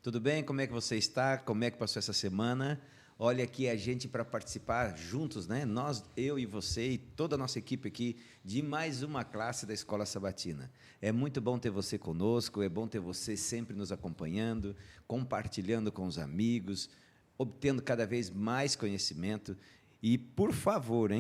Tudo bem? Como é que você está? Como é que passou essa semana? Olha aqui a gente para participar juntos, né? Nós, eu e você e toda a nossa equipe aqui de mais uma classe da Escola Sabatina. É muito bom ter você conosco, é bom ter você sempre nos acompanhando, compartilhando com os amigos, obtendo cada vez mais conhecimento. E, por favor,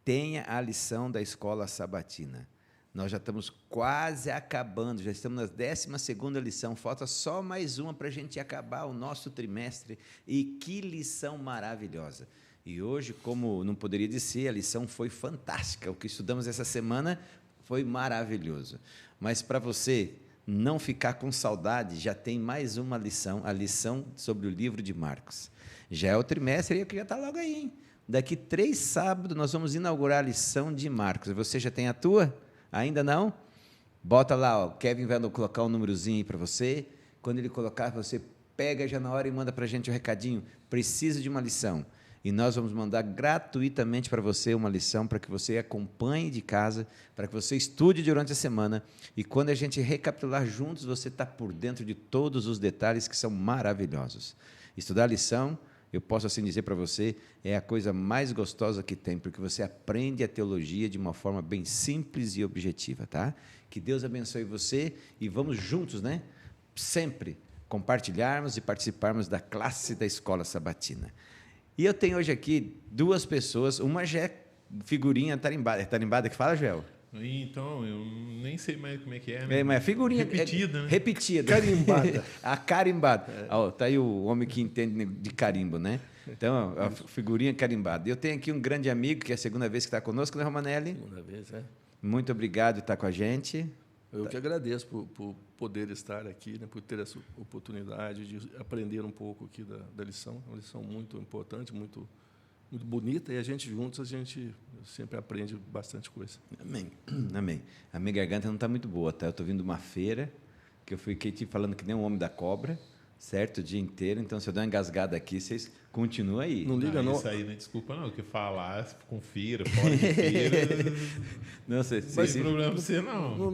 tenha a lição da Escola Sabatina. Nós já estamos quase acabando, já estamos na 12ª lição, falta só mais uma para a gente acabar o nosso trimestre, e que lição maravilhosa! E hoje, como não poderia dizer, a lição foi fantástica, o que estudamos essa semana foi maravilhoso. Mas para você não ficar com saudade, já tem mais uma lição, a lição sobre o livro de Marcos. Já é o trimestre e já está logo aí, hein? Daqui 3 sábados nós vamos inaugurar a lição de Marcos. Você já tem a tua? Ainda não? Bota lá, ó, Kevin vai colocar um númerozinho aí para você. Quando ele colocar, você pega já na hora e manda para a gente o recadinho. Preciso de uma lição. E nós vamos mandar gratuitamente para você uma lição para que você acompanhe de casa, para que você estude durante a semana. E quando a gente recapitular juntos, você está por dentro de todos os detalhes que são maravilhosos. Estudar a lição, eu posso assim dizer para você, é a coisa mais gostosa que tem, porque você aprende a teologia de uma forma bem simples e objetiva, tá? Que Deus abençoe você e vamos juntos, né? Sempre compartilharmos e participarmos da classe da Escola Sabatina. E eu tenho hoje aqui 2 pessoas, uma já é figurinha tarimbada. É tarimbada que fala, Joel? Então, eu nem sei mais como é que é. Né? Mas figurinha repetida, né? Repetida. Carimbada. A carimbada. Está aí o homem que entende de carimbo, né? Então, a figurinha carimbada. Eu tenho aqui um grande amigo, que é a 2ª vez que está conosco, né, Romanelli? 2ª vez, é. Muito obrigado por estar com a gente. Eu que agradeço por poder estar aqui, né, por ter essa oportunidade de aprender um pouco aqui da lição. É uma lição muito importante, muito bonita, e a gente juntos, a gente sempre aprende bastante coisa. Amém. Amém. A minha garganta não está muito boa, tá? Eu estou vindo de uma feira, que eu fiquei falando que nem um homem da cobra, certo? O dia inteiro, então se eu der uma engasgada aqui, vocês continuam aí. Não liga, não. Isso aí não é desculpa, não, que falar, confira, fora de feira. Não sei. Não tem problema para você, não.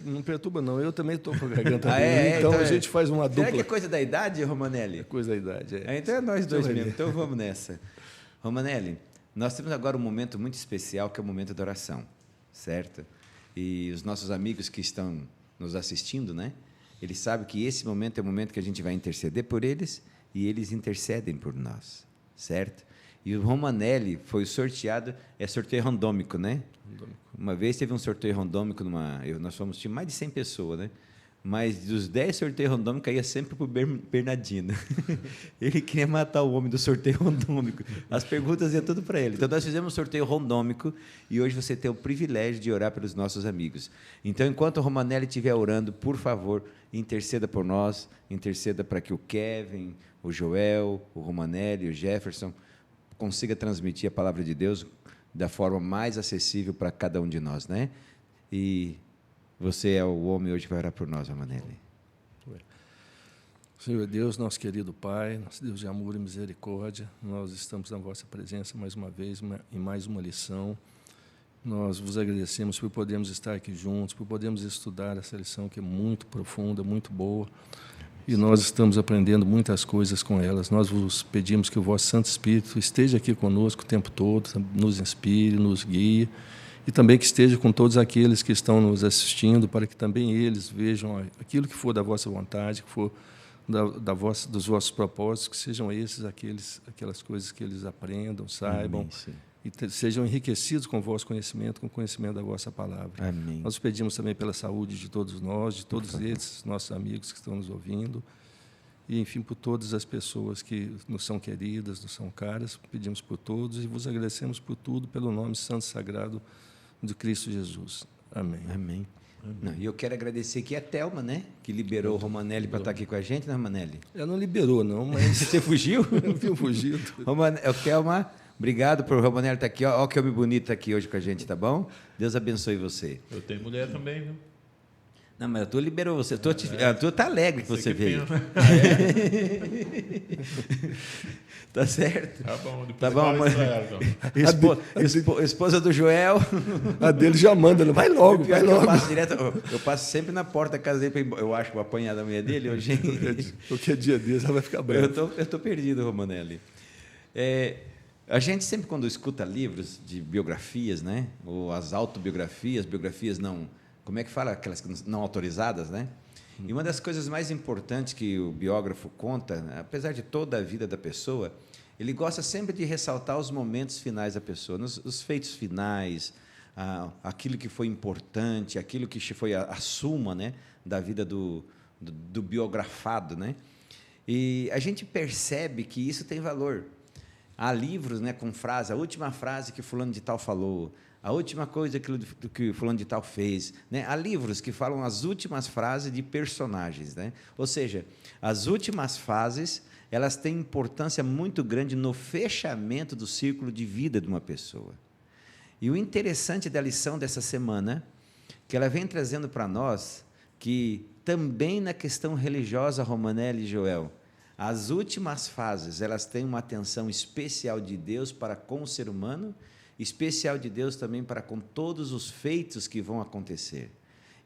Não perturba, não. Eu também estou com a garganta ruim, então a gente faz uma dupla. Será que é coisa da idade, Romanelli? É coisa da idade, é. Então é nós dois mesmo, então vamos nessa. Romanelli, nós temos agora um momento muito especial, que é o momento da oração, certo? E os nossos amigos que estão nos assistindo, né? Eles sabem que esse momento é o momento que a gente vai interceder por eles e eles intercedem por nós, certo? E o Romanelli foi sorteado, é sorteio randômico, né? Randômico. Uma vez teve um sorteio randômico, nós fomos, tinha mais de 100 pessoas, né? Mas dos 10 sorteios randômicos, caía sempre para o Bernardino. Ele queria matar o homem do sorteio randômico. As perguntas iam tudo para ele. Então, nós fizemos um sorteio randômico e hoje você tem o privilégio de orar pelos nossos amigos. Então, enquanto o Romanelli estiver orando, por favor, interceda por nós, interceda para que o Kevin, o Joel, o Romanelli, o Jefferson consiga transmitir a palavra de Deus da forma mais acessível para cada um de nós, né? E você é o homem hoje que vai orar por nós, Romanelli. Senhor Deus, nosso querido Pai, nosso Deus de amor e misericórdia, nós estamos na vossa presença mais uma vez, em mais uma lição. Nós vos agradecemos por podermos estar aqui juntos, por podermos estudar essa lição que é muito profunda, muito boa, e nós estamos aprendendo muitas coisas com elas. Nós vos pedimos que o vosso Santo Espírito esteja aqui conosco o tempo todo, nos inspire, nos guie, e também que esteja com todos aqueles que estão nos assistindo, para que também eles vejam aquilo que for da vossa vontade, que for dos vossos propósitos, que sejam aquelas coisas que eles aprendam, saibam, e sejam enriquecidos com o vosso conhecimento, com o conhecimento da vossa palavra. Amém. Nós pedimos também pela saúde de todos nós, de todos esses nossos amigos que estão nos ouvindo, e, enfim, por todas as pessoas que nos são queridas, nos são caras, pedimos por todos e vos agradecemos por tudo, pelo nome santo e sagrado de Cristo Jesus. Amém. Amém. E eu quero agradecer aqui a Thelma, né? Que liberou o Romanelli para estar aqui com a gente, né, Romanelli? Ela não liberou, não, mas... Você fugiu? Eu vi fugido. Thelma, obrigado por o Romanelli estar aqui. Olha que homem bonito está aqui hoje com a gente, tá bom? Deus abençoe você. Eu tenho mulher também, viu? Não, mas a tua liberou você. A tua está alegre que você veio. Tá certo? Tá bom, depois Tá você bom, fala mãe. isso pra ela, então. Esposa do Joel. A dele já manda, né? Vai logo, Pior vai que eu logo. passo direto, eu passo sempre na porta da casa dele, eu acho que vou apanhar da mulher dele hoje. Qualquer dia desse ela vai ficar Eu brava. tô perdido, Romanelli. A gente sempre, quando escuta livros de biografias, né? Ou as autobiografias, biografias não... Como é que fala? Aquelas não autorizadas, né? E uma das coisas mais importantes que o biógrafo conta, apesar de toda a vida da pessoa, ele gosta sempre de ressaltar os momentos finais da pessoa, os feitos finais, aquilo que foi importante, aquilo que foi a suma, né, da vida do biografado, né? E a gente percebe que isso tem valor. Há livros, né, com frase, a última frase que fulano de tal falou, a última coisa que fulano de tal fez, né? Há livros que falam as últimas frases de personagens, né? Ou seja, as últimas fases, elas têm importância muito grande no fechamento do círculo de vida de uma pessoa. E o interessante da lição dessa semana, que ela vem trazendo para nós, que também na questão religiosa, Romanelli e Joel, as últimas fases, elas têm uma atenção especial de Deus para com o ser humano, especial de Deus também para com todos os feitos que vão acontecer.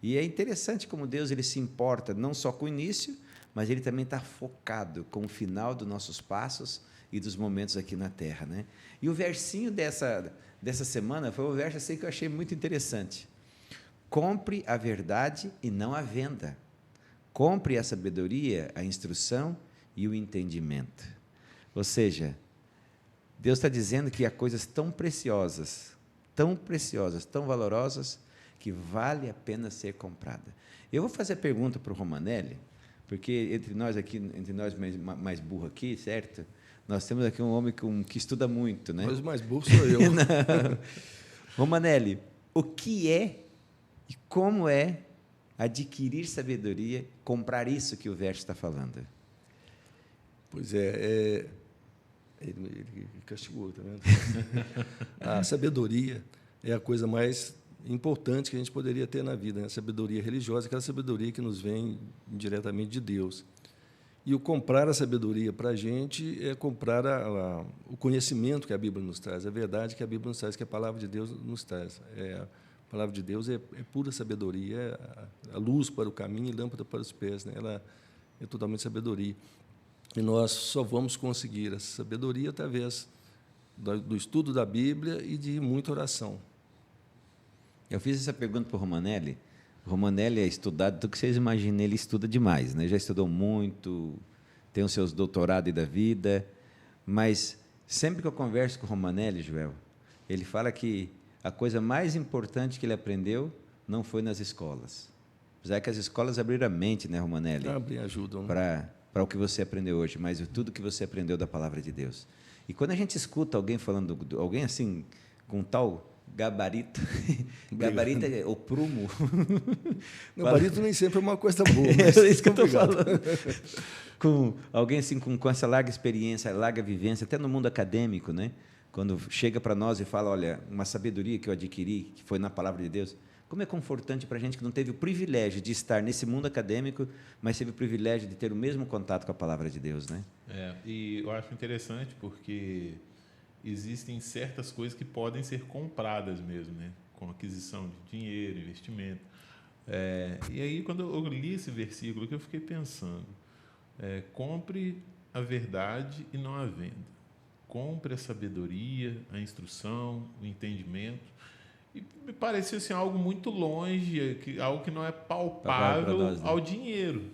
E é interessante como Deus ele se importa não só com o início, mas ele também está focado com o final dos nossos passos e dos momentos aqui na Terra, né? E o versinho dessa semana foi um verso assim que eu achei muito interessante. Compre a verdade e não a venda. Compre a sabedoria, a instrução e o entendimento. Ou seja, Deus está dizendo que há coisas tão preciosas, tão valorosas, que vale a pena ser comprada. Eu vou fazer a pergunta para o Romanelli, porque entre nós mais burro aqui, certo? Nós temos aqui um homem que estuda muito, né? Mas o mais burro sou eu. Romanelli, o que é e como é adquirir sabedoria, comprar isso que o verso está falando? Pois ele castigou, tá vendo? A sabedoria é a coisa mais importante que a gente poderia ter na vida, né? A sabedoria religiosa, aquela sabedoria que nos vem diretamente de Deus. E o comprar a sabedoria para a gente é comprar o conhecimento que a Bíblia nos traz, a verdade que a Bíblia nos traz, que a palavra de Deus nos traz. A palavra de Deus é pura sabedoria, é a luz para o caminho e lâmpada para os pés, né? Ela é totalmente sabedoria. E nós só vamos conseguir essa sabedoria através do estudo da Bíblia e de muita oração. Eu fiz essa pergunta para o Romanelli. O Romanelli é estudado, do que vocês imaginam, ele estuda demais, né? Já estudou muito, tem os seus doutorados da vida, mas sempre que eu converso com o Romanelli, Joel, ele fala que a coisa mais importante que ele aprendeu não foi nas escolas. Apesar que as escolas abriram a mente, né, Romanelli? Abrem, ajudam. Para o que você aprendeu hoje, mas tudo que você aprendeu da palavra de Deus. E quando a gente escuta alguém falando, alguém assim, com tal gabarito, gabarito é o prumo. Gabarito nem sempre é uma coisa boa. Mas é isso que eu estou falando. Com alguém assim, com essa larga experiência, larga vivência, até no mundo acadêmico, né? Quando chega para nós e fala, olha, uma sabedoria que eu adquiri, que foi na palavra de Deus. Como é confortante para a gente que não teve o privilégio de estar nesse mundo acadêmico, mas teve o privilégio de ter o mesmo contato com a palavra de Deus, né? E eu acho interessante porque existem certas coisas que podem ser compradas mesmo, né? Com aquisição de dinheiro, investimento. E aí, quando eu li esse versículo, que eu fiquei pensando, compre a verdade e não a venda. Compre a sabedoria, a instrução, o entendimento. E me pareceu assim, algo muito longe, algo que não é palpável nós, né? Ao dinheiro,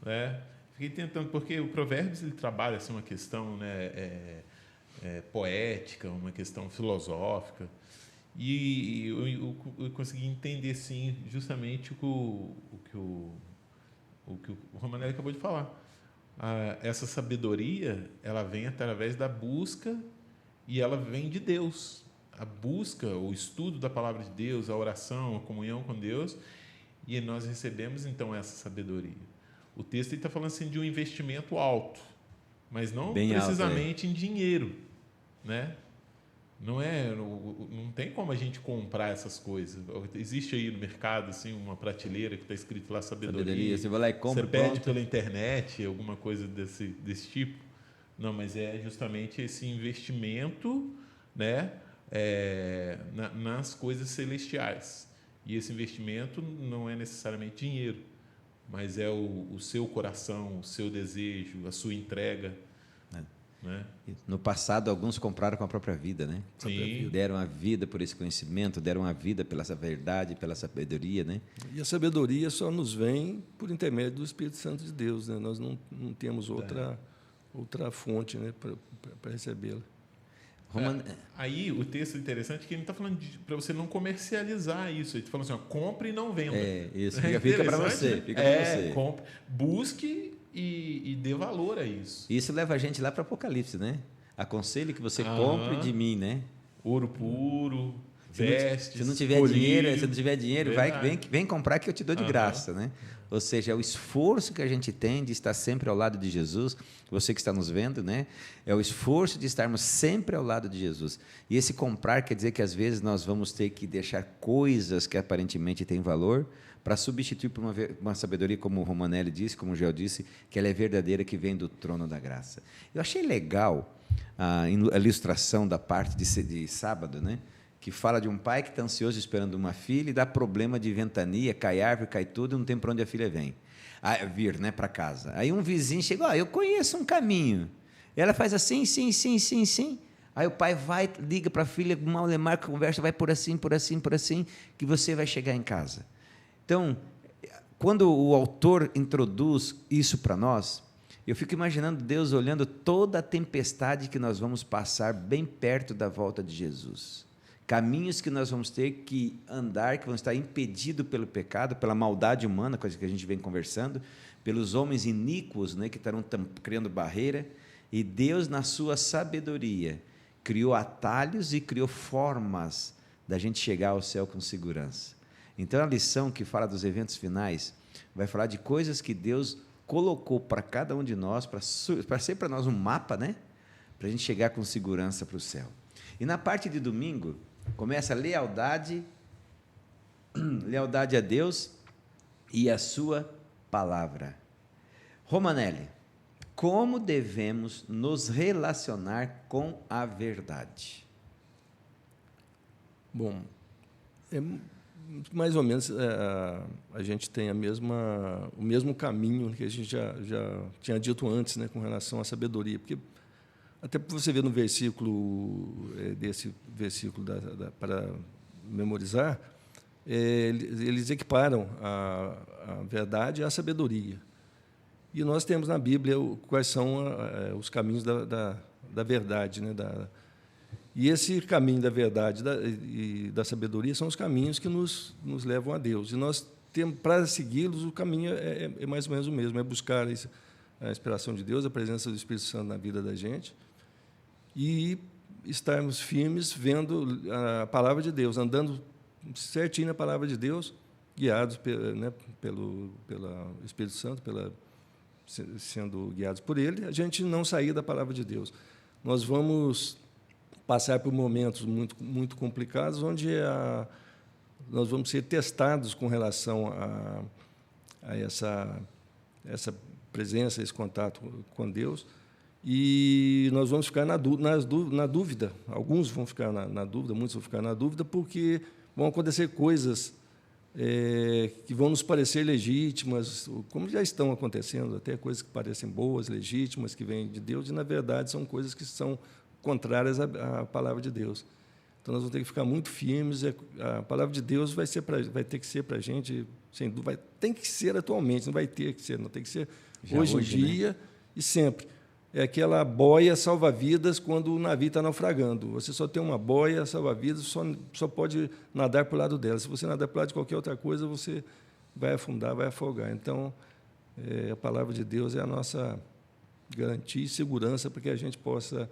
né? Fiquei tentando, porque o Provérbios ele trabalha assim, uma questão, né, poética, uma questão filosófica, e eu consegui entender sim, justamente o que o Romanelli acabou de falar. Essa sabedoria ela vem através da busca e ela vem de Deus. A busca, o estudo da palavra de Deus, a oração, a comunhão com Deus, e nós recebemos, então, essa sabedoria. O texto está falando assim, de um investimento alto, mas não bem precisamente alto, em dinheiro, né? Não tem como a gente comprar essas coisas. Existe aí no mercado assim, uma prateleira que está escrito lá sabedoria. Você vai lá e compra, você pede pela internet, alguma coisa desse tipo. Não, mas é justamente esse investimento, né, nas coisas celestiais. E esse investimento não é necessariamente dinheiro, mas é o seu coração, o seu desejo, a sua entrega. Né? No passado, alguns compraram com a própria vida, né? Sim. Deram a vida por esse conhecimento, deram a vida pela essa verdade, pela sabedoria, né? E a sabedoria só nos vem por intermédio do Espírito Santo de Deus, né? Nós não temos outra fonte, né, para recebê-la. Aí o texto interessante é que ele está falando para você não comercializar isso. Ele está falando assim, ó, compre e não venda. Isso fica para você. Fica para você. Compre, busque e dê valor a isso. Isso leva a gente lá para o Apocalipse, né? Aconselho que você compre de mim, né? Ouro puro, vestes, se não tiver dinheiro, vem comprar que eu te dou de graça, né? Ou seja, é o esforço que a gente tem de estar sempre ao lado de Jesus, você que está nos vendo, né? É o esforço de estarmos sempre ao lado de Jesus. E esse comprar quer dizer que às vezes nós vamos ter que deixar coisas que aparentemente têm valor para substituir por uma sabedoria, como o Romanelli disse, como o Gel disse, que ela é verdadeira, que vem do trono da graça. Eu achei legal a ilustração da parte de sábado, né? Que fala de um pai que está ansioso esperando uma filha e dá problema de ventania, cai árvore, cai tudo, e não tem para onde a filha vir, né, para casa. Aí um vizinho chega, eu conheço um caminho. Ela faz assim, sim. Aí o pai liga para a filha, Malemar, conversa, vai por assim, que você vai chegar em casa. Então, quando o autor introduz isso para nós, eu fico imaginando Deus olhando toda a tempestade que nós vamos passar bem perto da volta de Jesus. Caminhos que nós vamos ter que andar, que vão estar impedidos pelo pecado, pela maldade humana, coisa que a gente vem conversando, pelos homens iníquos, né, que estarão criando barreira, e Deus, na sua sabedoria, criou atalhos e criou formas da gente chegar ao céu com segurança. Então, a lição que fala dos eventos finais vai falar de coisas que Deus colocou para cada um de nós, para ser para nós um mapa, né, para a gente chegar com segurança para o céu. E na parte de domingo, começa a lealdade a Deus e a sua palavra. Romanelli, como devemos nos relacionar com a verdade? Bom, mais ou menos a gente tem o mesmo caminho que a gente já tinha dito antes, né, com relação à sabedoria, porque até para você ver no versículo, desse versículo para memorizar, eles equiparam a verdade à sabedoria. E nós temos na Bíblia quais são os caminhos da verdade, né? E esse caminho da verdade e da sabedoria são os caminhos que nos levam a Deus. E nós temos, para segui-los, o caminho é mais ou menos o mesmo, é buscar a inspiração de Deus, a presença do Espírito Santo na vida da gente, e estarmos firmes vendo a palavra de Deus, andando certinho na palavra de Deus, guiados pelo Espírito Santo, sendo guiados por Ele, a gente não sair da palavra de Deus. Nós vamos passar por momentos muito, muito complicados, onde nós vamos ser testados com relação a essa presença, esse contato com Deus, e nós vamos ficar na dúvida. Alguns vão ficar na dúvida, muitos vão ficar na dúvida, porque vão acontecer coisas que vão nos parecer legítimas, como já estão acontecendo, até coisas que parecem boas, legítimas, que vêm de Deus, e, na verdade, são coisas que são contrárias à palavra de Deus. Então, nós vamos ter que ficar muito firmes. A palavra de Deus vai ter que ser para a gente, sem dúvida, tem que ser atualmente, não vai ter que ser, não tem que ser hoje em dia, né? E sempre. É aquela boia salva-vidas quando o navio está naufragando. Você só tem uma boia salva-vidas, só pode nadar para o lado dela. Se você nadar para o lado de qualquer outra coisa, você vai afundar, vai afogar. Então, a palavra de Deus é a nossa garantia e segurança para que a gente possa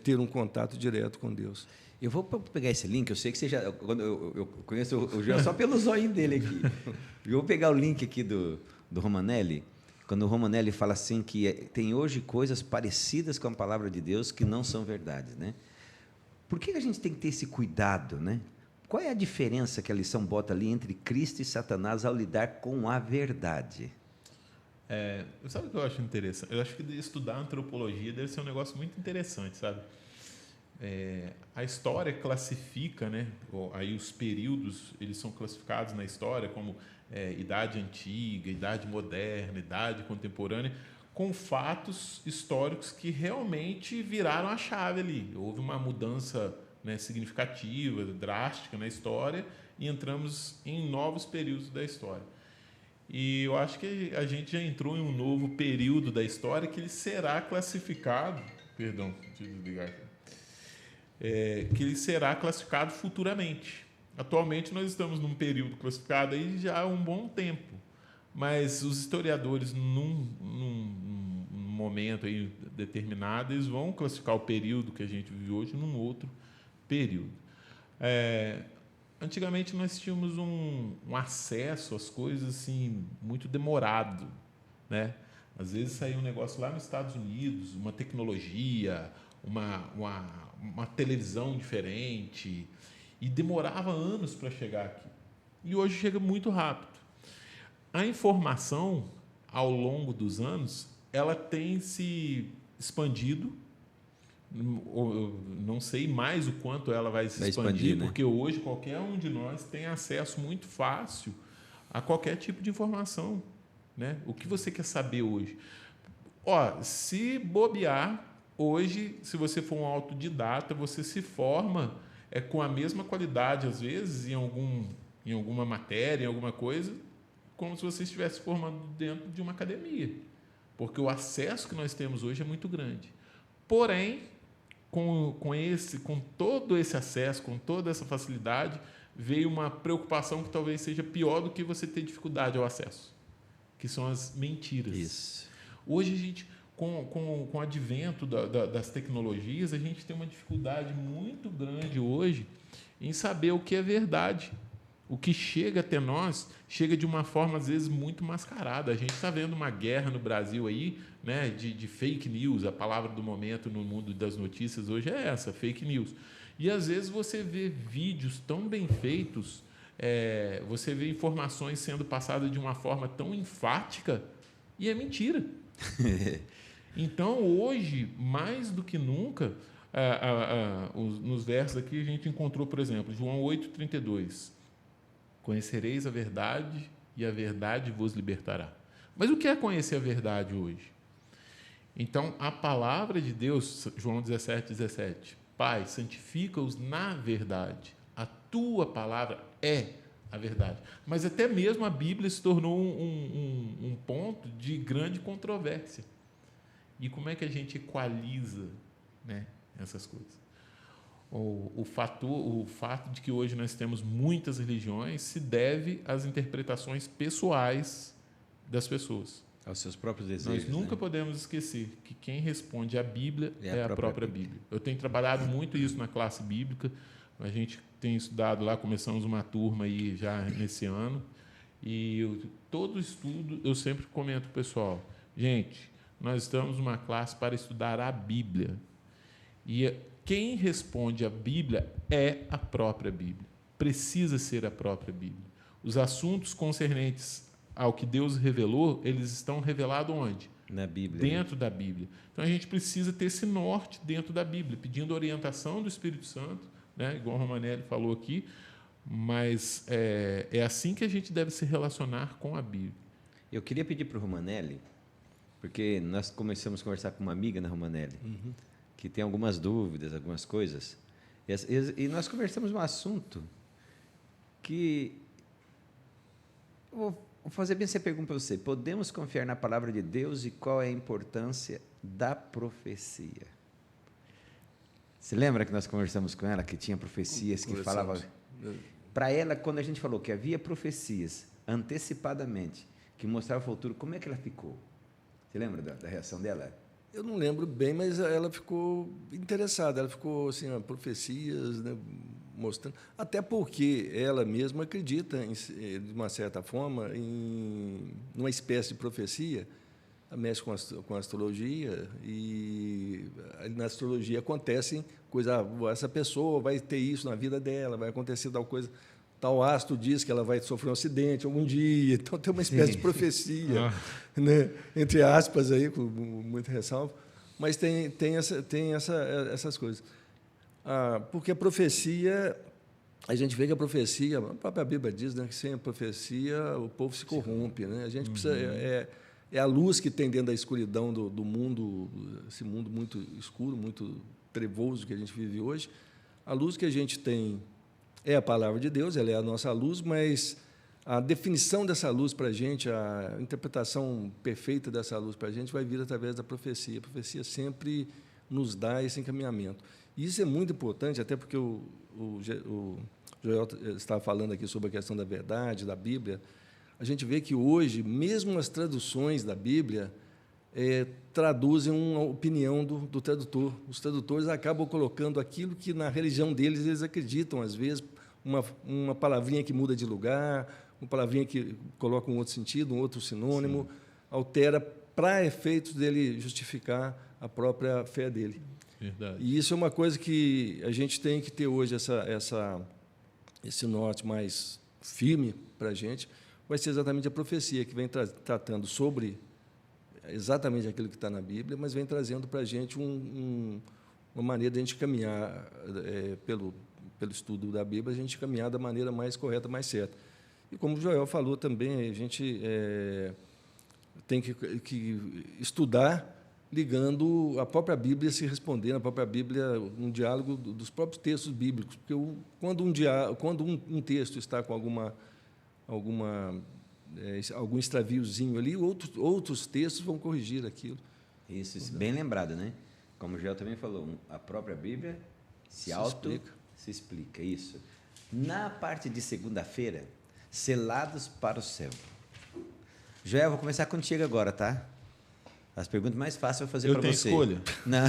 ter um contato direto com Deus. Eu vou pegar esse link, eu sei que você já... Eu conheço o João só pelo zóio dele aqui. Eu vou pegar o link aqui do Romanelli, quando o Romanelli fala assim que tem hoje coisas parecidas com a palavra de Deus que não são verdades, né? Por que a gente tem que ter esse cuidado, né? Qual é a diferença que a lição bota ali entre Cristo e Satanás ao lidar com a verdade? Sabe o que eu acho interessante? Eu acho que estudar antropologia deve ser um negócio muito interessante, sabe? A história classifica, né? Aí os períodos, eles são classificados na história como idade antiga, idade moderna, idade contemporânea, com fatos históricos que realmente viraram a chave ali. Houve uma mudança, né, significativa, drástica na história, e entramos em novos períodos da história. E eu acho que a gente já entrou em um novo período da história que ele será classificado... Perdão, deixa eu desligar aqui. Que ele será classificado futuramente. Atualmente, nós estamos num período classificado aí já há um bom tempo, mas os historiadores, num momento aí determinado, eles vão classificar o período que a gente vive hoje num outro período. Antigamente, nós tínhamos um acesso às coisas assim, muito demorado, né? Às vezes saía um negócio lá nos Estados Unidos, uma tecnologia, uma televisão diferente, e demorava anos para chegar aqui. E hoje chega muito rápido. A informação, ao longo dos anos, ela tem se expandido. Eu não sei mais o quanto ela vai se expandir, né? Porque hoje qualquer um de nós tem acesso muito fácil a qualquer tipo de informação, né? O que você quer saber hoje? Se bobear, hoje, se você for um autodidata, você se forma com a mesma qualidade, às vezes, em alguma matéria, em alguma coisa, como se você estivesse formando dentro de uma academia. Porque o acesso que nós temos hoje é muito grande. Porém, com todo esse acesso, com toda essa facilidade, veio uma preocupação que talvez seja pior do que você ter dificuldade ao acesso, que são as mentiras. Isso. Hoje, a gente, com o advento das tecnologias, a gente tem uma dificuldade muito grande hoje em saber o que é verdade. O que chega até nós chega de uma forma, às vezes, muito mascarada. A gente está vendo uma guerra no Brasil aí, né, de fake news. A palavra do momento no mundo das notícias hoje é essa, fake news. E, às vezes, você vê vídeos tão bem feitos, você vê informações sendo passadas de uma forma tão enfática e é mentira. Então, hoje, mais do que nunca, nos versos aqui, a gente encontrou, por exemplo, João 8,32. Conhecereis a verdade e a verdade vos libertará. Mas o que é conhecer a verdade hoje? Então, a palavra de Deus, João 17,17. Pai, santifica-os na verdade. A tua palavra é a verdade. Mas até mesmo a Bíblia se tornou um ponto de grande controvérsia. E como é que a gente equaliza, né, essas coisas? O fato de que hoje nós temos muitas religiões se deve às interpretações pessoais das pessoas. Aos seus próprios desejos. Nós nunca podemos esquecer que quem responde à Bíblia é a própria Bíblia. Eu tenho trabalhado muito isso na classe bíblica. A gente tem estudado lá, começamos uma turma aí já nesse ano. E todo estudo, eu sempre comento para o pessoal, gente, nós estamos numa classe para estudar a Bíblia. E quem responde à Bíblia é a própria Bíblia. Precisa ser a própria Bíblia. Os assuntos concernentes ao que Deus revelou, eles estão revelados onde? Na Bíblia. Dentro da Bíblia. Então, a gente precisa ter esse norte dentro da Bíblia, pedindo orientação do Espírito Santo, né? Igual o Romanelli falou aqui, mas é assim que a gente deve se relacionar com a Bíblia. Eu queria pedir para o Romanelli, porque nós começamos a conversar com uma amiga na Romanelli, que tem algumas dúvidas, algumas coisas, e nós conversamos um assunto que... Vou fazer bem essa pergunta para você. Podemos confiar na palavra de Deus e qual é a importância da profecia? Você lembra que nós conversamos com ela, que tinha profecias que falavam... Para ela, quando a gente falou que havia profecias antecipadamente, que mostravam o futuro, como é que ela ficou? Você lembra da reação dela? Eu não lembro bem, mas ela ficou interessada. Ela ficou assim, profecias, né, mostrando. Até porque ela mesma acredita, de uma certa forma, em uma espécie de profecia. Ela mexe com a astrologia e na astrologia acontecem coisas. Essa pessoa vai ter isso na vida dela, vai acontecer tal coisa. tal astro diz que ela vai sofrer um acidente algum dia. Então, tem uma espécie de profecia, né? Entre aspas, aí, com muita ressalva. Mas tem essas coisas. Porque a profecia, a gente vê que a profecia, a própria Bíblia diz, né, que sem a profecia o povo se corrompe. Né? A gente precisa... É a luz que tem dentro da escuridão do mundo, esse mundo muito escuro, muito trevoso que a gente vive hoje. A luz que a gente tem é a palavra de Deus, ela é a nossa luz, mas a definição dessa luz para a gente, a interpretação perfeita dessa luz para a gente vai vir através da profecia. A profecia sempre nos dá esse encaminhamento. E isso é muito importante, até porque o Joel estava falando aqui sobre a questão da verdade, da Bíblia. A gente vê que hoje, mesmo as traduções da Bíblia, traduzem uma opinião do tradutor. Os tradutores acabam colocando aquilo que, na religião deles, eles acreditam, às vezes, uma palavrinha que muda de lugar, uma palavrinha que coloca um outro sentido, um outro sinônimo, sim, altera para efeitos dele justificar a própria fé dele. Verdade. E isso é uma coisa que a gente tem que ter hoje, esse norte mais firme para a gente, vai ser exatamente a profecia, que vem tratando sobre exatamente aquilo que está na Bíblia, mas vem trazendo para a gente uma maneira de a gente caminhar pelo estudo da Bíblia, a gente caminhar da maneira mais correta, mais certa. E como o Joel falou também, a gente tem que estudar ligando a própria Bíblia se respondendo, a própria Bíblia, um diálogo dos próprios textos bíblicos, porque quando um texto está com algum extraviozinho ali, outros textos vão corrigir aquilo. Isso, bem lembrado, né? Como o Joel também falou, a própria Bíblia se explica, isso. Na parte de segunda-feira, selados para o céu. Joel, vou começar contigo agora, tá? As perguntas mais fáceis eu vou fazer para você. Eu tenho escolha? Não.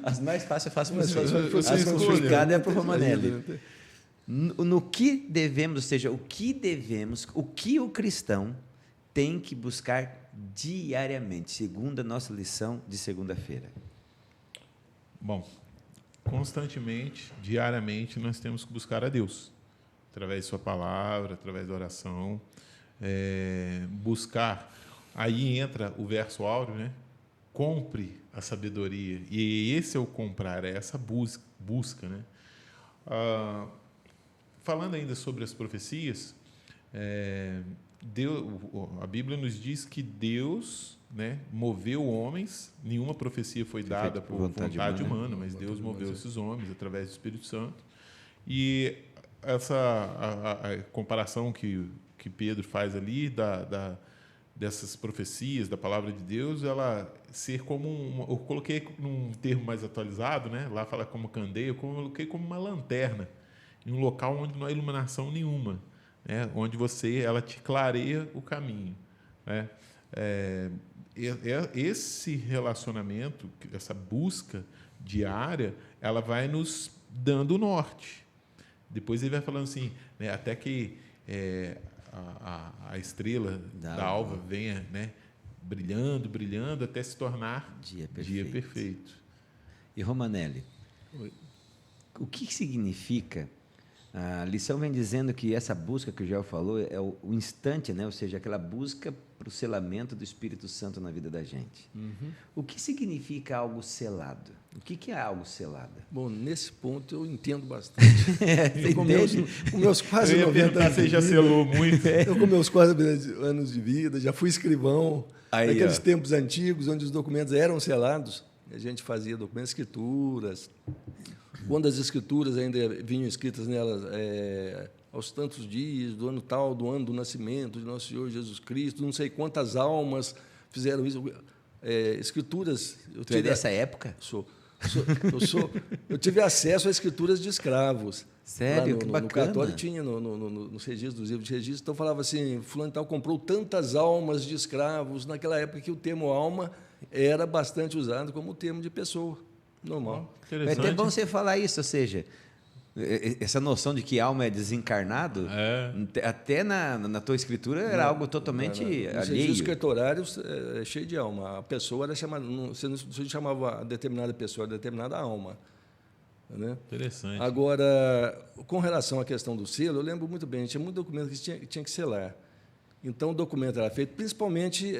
As mais fáceis eu faço para você. As complicadas é para o Romanelli. No que devemos, ou seja, o que o cristão tem que buscar diariamente, segundo a nossa lição de segunda-feira? Bom, constantemente, diariamente, nós temos que buscar a Deus, através de sua palavra, através da oração, buscar. Aí entra o verso áureo, né? Compre a sabedoria. E esse é o comprar, é essa busca, né? Falando ainda sobre as profecias, a Bíblia nos diz que Deus, né, moveu homens, nenhuma profecia foi dada por vontade humana, mas Deus moveu esses homens através do Espírito Santo. E a comparação que Pedro faz ali dessas profecias, da palavra de Deus, ela ser como eu coloquei num termo mais atualizado, né? Lá fala como candeia, eu coloquei como uma lanterna, em um local onde não há iluminação nenhuma, né? Onde ela te clareia o caminho, né? Esse relacionamento, essa busca diária, ela vai nos dando o norte. Depois ele vai falando assim, né? Até que a estrela da alva venha, né, brilhando até se tornar dia perfeito. E Romanelli, o que significa? A lição vem dizendo que essa busca que o Joel falou é o instante, né? Ou seja, aquela busca para o selamento do Espírito Santo na vida da gente. Uhum. O que significa algo selado? O que é algo selado? Bom, nesse ponto eu entendo bastante. Com meus quase 90 anos. Você já selou muito. Eu, com meus quase 90 anos de vida, já fui escrivão. Naqueles tempos antigos, onde os documentos eram selados, a gente fazia documentos, escrituras. Quando as escrituras ainda vinham escritas nelas aos tantos dias, do ano tal, do ano do nascimento de nosso Senhor Jesus Cristo, não sei quantas almas fizeram isso. Escrituras... Tu é dessa época? Eu tive acesso a escrituras de escravos. Sério? Que bacana. No cartório tinha, nos registros, dos livros de registro, então falava assim, fulano tal comprou tantas almas de escravos, naquela época que o termo alma era bastante usado como termo de pessoa. Normal. É até bom você falar isso, ou seja, essa noção de que alma é desencarnado, até na tua escritura era algo totalmente alheio. Os registros cartorários é cheio de alma. A pessoa era chamada, você não chamava a determinada pessoa, a determinada alma. Né? Interessante. Agora, com relação à questão do selo, eu lembro muito bem, tinha muito documento que tinha que selar. Então, o documento era feito, principalmente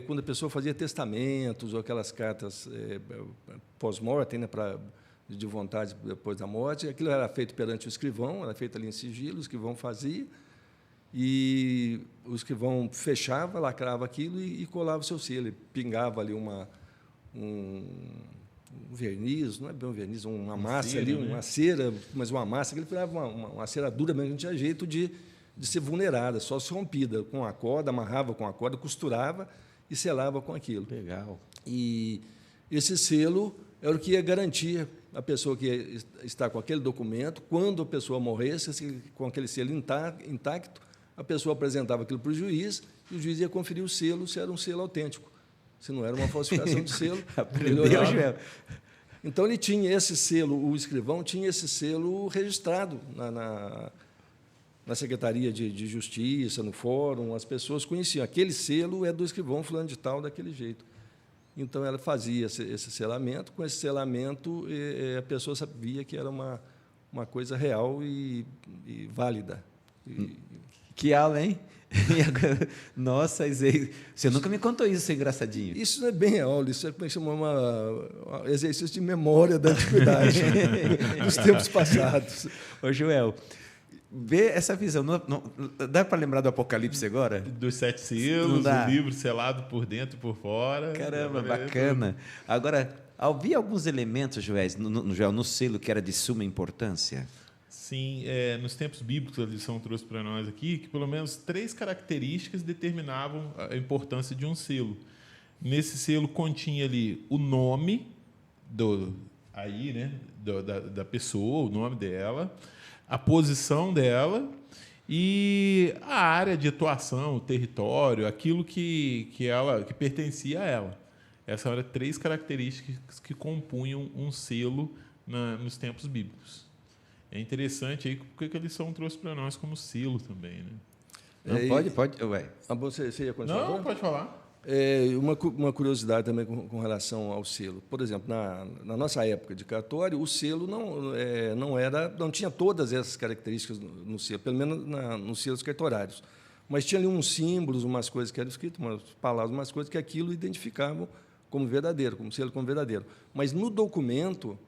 quando a pessoa fazia testamentos ou aquelas cartas pós-mortem, né, de vontade depois da morte. Aquilo era feito perante o escrivão, era feito ali em sigilo, o escrivão fazia, e o escrivão fechava, lacrava aquilo e colava o seu selo. Ele pingava ali um verniz, não é bem um verniz, uma massa cera, ali, né? uma cera, mas uma massa que ele virava uma cera dura, mas não tinha jeito de ser vulnerada, só se rompida com a corda, amarrava com a corda, costurava e selava com aquilo. Legal. E esse selo era o que ia garantir a pessoa que está com aquele documento, quando a pessoa morresse, com aquele selo intacto, a pessoa apresentava aquilo para o juiz, e o juiz ia conferir o selo, se era um selo autêntico, se não era uma falsificação de selo. Aprendeu, Joel. Então, ele tinha esse selo, o escrivão tinha esse selo registrado na Secretaria de Justiça, no fórum, as pessoas conheciam. Aquele selo é do escrivão fulano de tal, daquele jeito. Então, ela fazia esse selamento. Com esse selamento, a pessoa sabia que era uma coisa real e válida. Que aula, hein? Nossa, você nunca me contou isso, engraçadinho. Isso não é bem aula, isso é como é que chama um exercício de memória da antiguidade, dos tempos passados. Ô, Joel, vê essa visão. Dá para lembrar do Apocalipse agora? Dos 7 selos, o livro selado por dentro e por fora. Caramba, bacana. Agora, havia alguns elementos, Joel, no selo que era de suma importância? Sim, nos tempos bíblicos, a lição trouxe para nós aqui que pelo menos 3 características determinavam a importância de um selo. Nesse selo continha ali o nome da pessoa, o nome dela, a posição dela e a área de atuação, o território, aquilo que pertencia a ela. Essas eram 3 características que compunham um selo nos tempos bíblicos. É interessante aí porque a lição trouxe para nós como selo também, né? Não, pode. Ué. Você ia continuar? Não, pode falar. Uma curiosidade também com relação ao selo. Por exemplo, na nossa época de cartório, o selo não tinha todas essas características no selo, pelo menos nos selos cartorários. Mas tinha ali uns símbolos, umas coisas que eram escritas, umas palavras, umas coisas que aquilo identificavam como verdadeiro, como selo como verdadeiro. Mas no documento,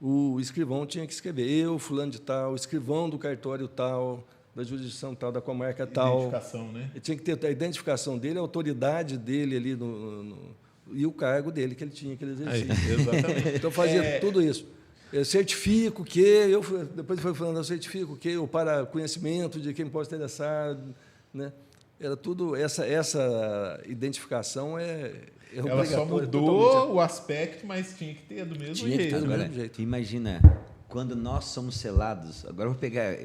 o escrivão tinha que escrever: eu, fulano de tal, escrivão do cartório tal, da jurisdição tal, da comarca tal. Identificação, né? Ele tinha que ter a identificação dele, a autoridade dele ali e o cargo dele que ele tinha, que ele exercia. Exatamente. Então, fazia tudo isso. Eu certifico que, depois foi falando, eu certifico que eu, para conhecimento de quem pode interessar, né? Era tudo, essa identificação ela só mudou o aspecto, mas tinha que ter do mesmo jeito. Agora, imagina, quando nós somos selados, agora eu vou pegar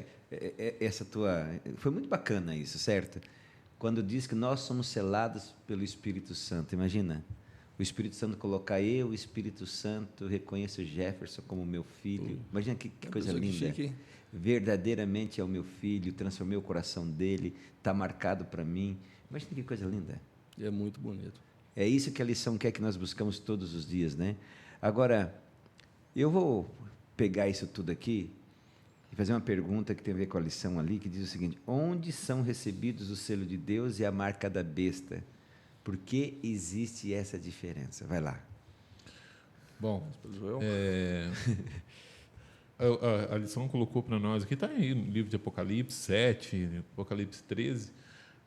essa tua... Foi muito bacana isso, certo? Quando diz que nós somos selados pelo Espírito Santo, imagina, o Espírito Santo colocar eu, o Espírito Santo, reconheço o Jefferson como meu filho. Imagina que coisa linda. Verdadeiramente é o meu filho, transformei o coração dele, está marcado para mim. Imagina que coisa linda. É muito bonito. É isso que a lição quer que nós buscamos todos os dias, né? Agora, eu vou pegar isso tudo aqui e fazer uma pergunta que tem a ver com a lição ali, que diz o seguinte: onde são recebidos o selo de Deus e a marca da besta? Por que existe essa diferença? Vai lá. Bom, a lição colocou para nós aqui, está aí no livro de Apocalipse 7, Apocalipse 13,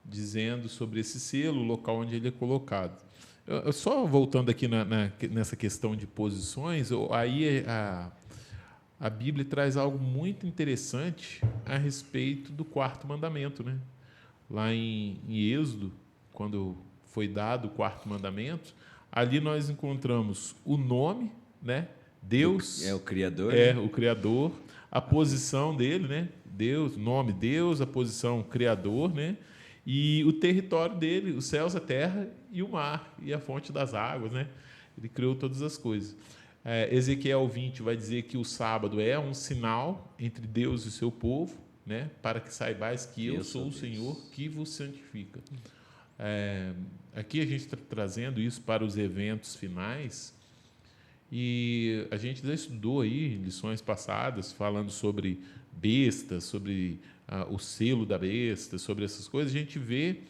dizendo sobre esse selo, o local onde ele é colocado. Só voltando aqui nessa questão de posições, aí a Bíblia traz algo muito interessante a respeito do 4º mandamento, né? Lá em Êxodo, quando foi dado o 4º mandamento, ali nós encontramos o nome, né? Deus é o Criador. O Criador, a posição dele, né? Deus, nome Deus, a posição Criador, né? E o território dele, os céus, a terra e o mar, e a fonte das águas, né? Ele criou todas as coisas. Ezequiel 20 vai dizer que o sábado é um sinal entre Deus e o seu povo, né? Para que saibais que eu sou o Senhor que vos santifica. Aqui a gente está trazendo isso para os eventos finais, E a gente já estudou aí lições passadas falando sobre besta, sobre o selo da besta, sobre essas coisas. A gente vê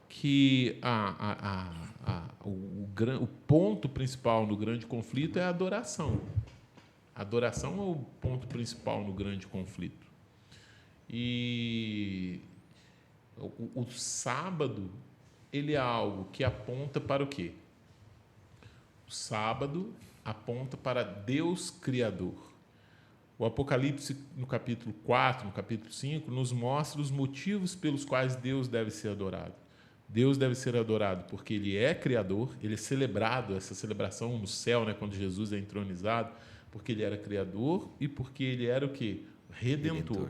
que o ponto principal no grande conflito é a adoração. A adoração é o ponto principal no grande conflito. E o sábado, ele é algo que aponta para o quê? O sábado aponta para Deus Criador. O Apocalipse, no capítulo 4, no capítulo 5, nos mostra os motivos pelos quais Deus deve ser adorado. Deus deve ser adorado porque Ele é Criador, Ele é celebrado, essa celebração no céu, né, quando Jesus é entronizado, porque Ele era Criador e porque Ele era o quê? Redentor.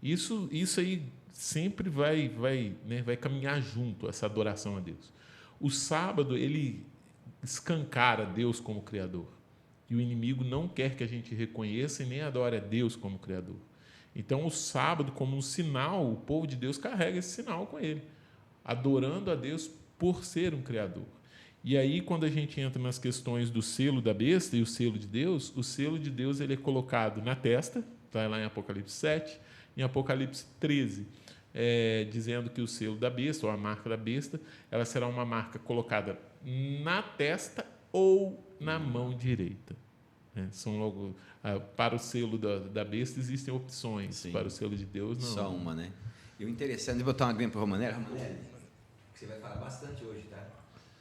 Isso aí sempre vai caminhar junto, essa adoração a Deus. O sábado, ele escancara Deus como Criador. E o inimigo não quer que a gente reconheça e nem adore a Deus como Criador. Então, o sábado, como um sinal, o povo de Deus carrega esse sinal com ele, adorando a Deus por ser um Criador. E aí, quando a gente entra nas questões do selo da besta e o selo de Deus, o selo de Deus ele é colocado na testa, está lá em Apocalipse 7, em Apocalipse 13, dizendo que o selo da besta, ou a marca da besta, ela será uma marca colocada na testa ou na mão direita. São logo, para o selo da besta existem opções, sim. Para o selo de Deus, não. Só uma, né? E o interessante, vou botar uma aguinha para o Romanelli. Romanelli, você vai falar bastante hoje, tá?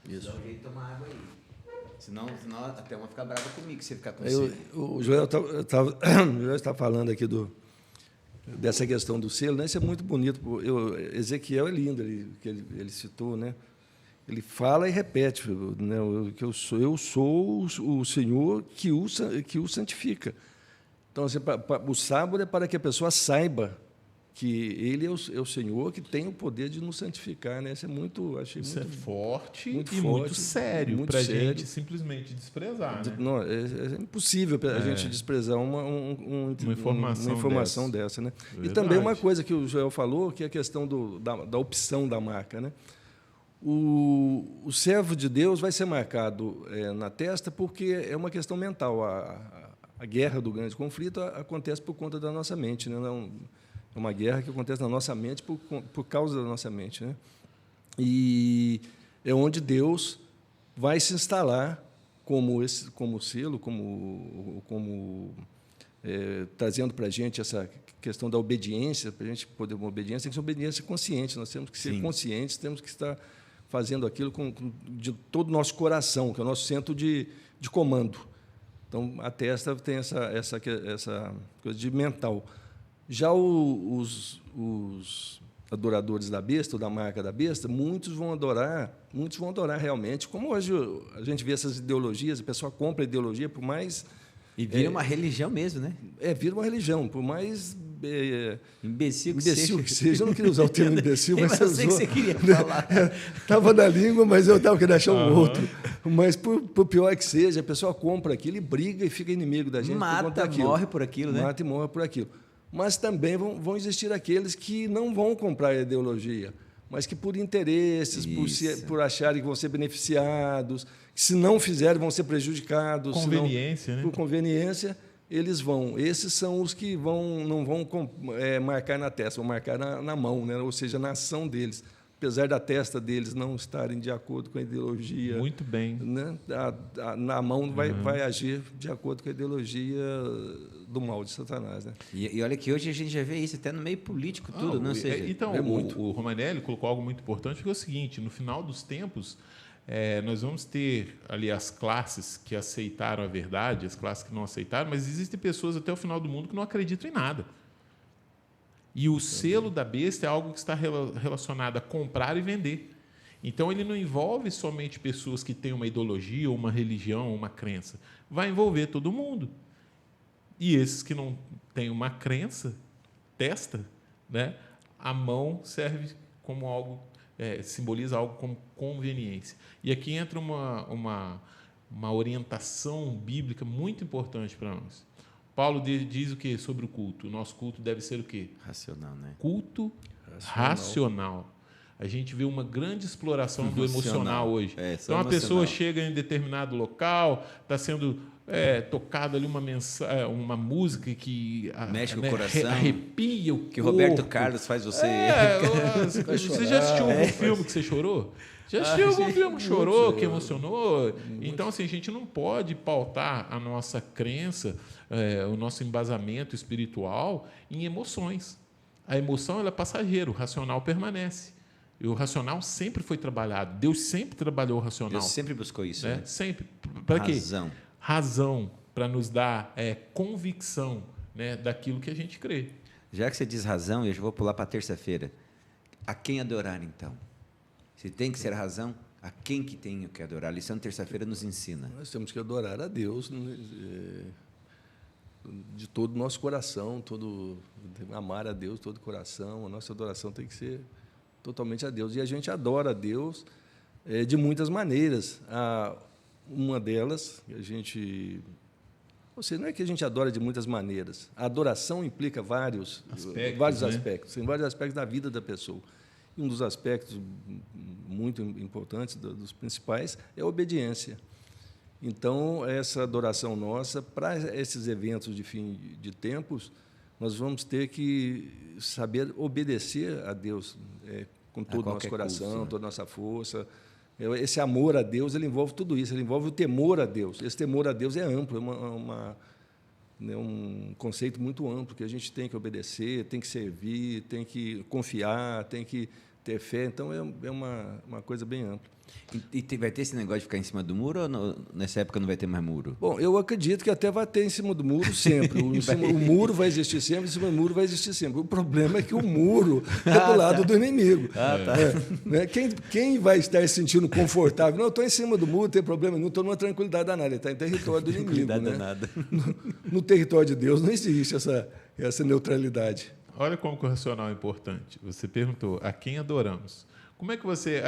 Isso. Dá um jeito de tomar água aí. Senão até uma ficar brava comigo, se você ficar com sede. O Joel está falando aqui dessa questão do selo, né? Isso é muito bonito. Ezequiel é lindo, ele citou, né? Ele fala e repete, né? Que eu sou o Senhor que o santifica. Então, assim, o sábado é para que a pessoa saiba que Ele é o Senhor que tem o poder de nos santificar, né? Isso é muito, achei isso muito, é forte muito e forte, muito sério para a gente simplesmente desprezar, né? Não, é impossível a gente desprezar uma informação dessa, né? Verdade. E também uma coisa que o Joel falou, que é a questão da opção da marca, né? O servo de Deus vai ser marcado na testa porque é uma questão mental. A guerra do grande conflito acontece por conta da nossa mente, né? Não, é uma guerra que acontece na nossa mente por causa da nossa mente, né? E é onde Deus vai se instalar como selo, trazendo para a gente essa questão da obediência. Para a gente poder uma obediência, tem que ser uma obediência consciente. Nós temos que ser conscientes, temos que estar fazendo aquilo de todo o nosso coração, que é o nosso centro de comando. Então, a testa tem essa coisa de mental. Já os adoradores da besta, ou da marca da besta, muitos vão adorar realmente, como hoje a gente vê essas ideologias, a pessoa compra a ideologia, por mais... E vira uma religião mesmo, né? Vira uma religião, por mais... imbecil que seja. Eu não queria usar o termo imbecil, mas eu sei que você queria falar. Estava na língua, mas eu estava querendo achar um outro. Mas, por pior que seja, a pessoa compra aquilo e briga e fica inimigo da gente. Mata, morre por aquilo, né? Mata e morre por aquilo. Mas também vão existir aqueles que não vão comprar a ideologia, mas que por interesses, por acharem que vão ser beneficiados, que se não fizerem vão ser prejudicados. Conveniência, né? Por conveniência, eles vão. Esses são os que não vão marcar na testa, vão marcar na mão, né? Ou seja, na ação deles. Apesar da testa deles não estarem de acordo com a ideologia... Muito bem. Né? Na mão vai agir de acordo com a ideologia do mal de Satanás. Né? E olha que hoje a gente já vê isso até no meio político, tudo. Não seja, então, o Romanelli colocou algo muito importante, que é o seguinte: no final dos tempos, nós vamos ter ali as classes que aceitaram a verdade, as classes que não aceitaram, mas existem pessoas até o final do mundo que não acreditam em nada. E o selo da besta é algo que está relacionado a comprar e vender. Então, ele não envolve somente pessoas que têm uma ideologia, ou uma religião, ou uma crença. Vai envolver todo mundo. E esses que não têm uma crença, testa, né? A mão serve como algo, simboliza algo como conveniência. E aqui entra uma orientação bíblica muito importante para nós. Paulo diz o quê sobre o culto? O nosso culto deve ser o quê? Racional, né? Culto racional. A gente vê uma grande exploração do emocional hoje. Então, a pessoa chega em determinado local, está sendo tocada ali uma música que mexe com o coração, arrepia o que o Roberto Carlos faz você. Você já assistiu algum filme que você chorou? Já assistiu algum filme que chorou, que emocionou? Então, assim, a gente não pode pautar a nossa crença, o nosso embasamento espiritual em emoções. A emoção ela é passageira, o racional permanece. E o racional sempre foi trabalhado. Deus sempre trabalhou o racional. Deus sempre buscou isso. Né? Sempre. Para quê? Razão. Razão, para nos dar convicção, né, daquilo que a gente crê. Já que você diz razão, eu já vou pular para terça-feira. A quem adorar, então? Se tem que ser razão, a quem que tenho que adorar? A lição de terça-feira nos ensina. Nós temos que adorar a Deus de todo o nosso coração, amar a Deus de todo o coração. A nossa adoração tem que ser totalmente a Deus. E a gente adora a Deus de muitas maneiras. Uma delas, não é que a gente adora de muitas maneiras. A adoração implica vários aspectos. Tem vários aspectos da vida da pessoa. E um dos aspectos muito importantes, dos principais, é a obediência. Então, essa adoração nossa, para esses eventos de fim de tempos, nós vamos ter que saber obedecer a Deus com todo o nosso coração, toda a nossa força. Esse amor a Deus, ele envolve tudo isso, ele envolve o temor a Deus. Esse temor a Deus é amplo, é um conceito muito amplo, que a gente tem que obedecer, tem que servir, tem que confiar, tem que ter fé. Então, é uma coisa bem ampla. E vai ter esse negócio de ficar em cima do muro ou nessa época não vai ter mais muro? Bom, eu acredito que até vai ter em cima do muro sempre. O muro vai existir sempre, em cima do muro vai existir sempre. O problema é que o muro é do lado do inimigo. Quem vai estar se sentindo confortável? Não, eu estou em cima do muro, não tem problema nenhum, estou numa tranquilidade danada. Ele está em território do inimigo. No território de Deus não existe essa neutralidade. Olha como que o racional é importante. Você perguntou, a quem adoramos? Como é que você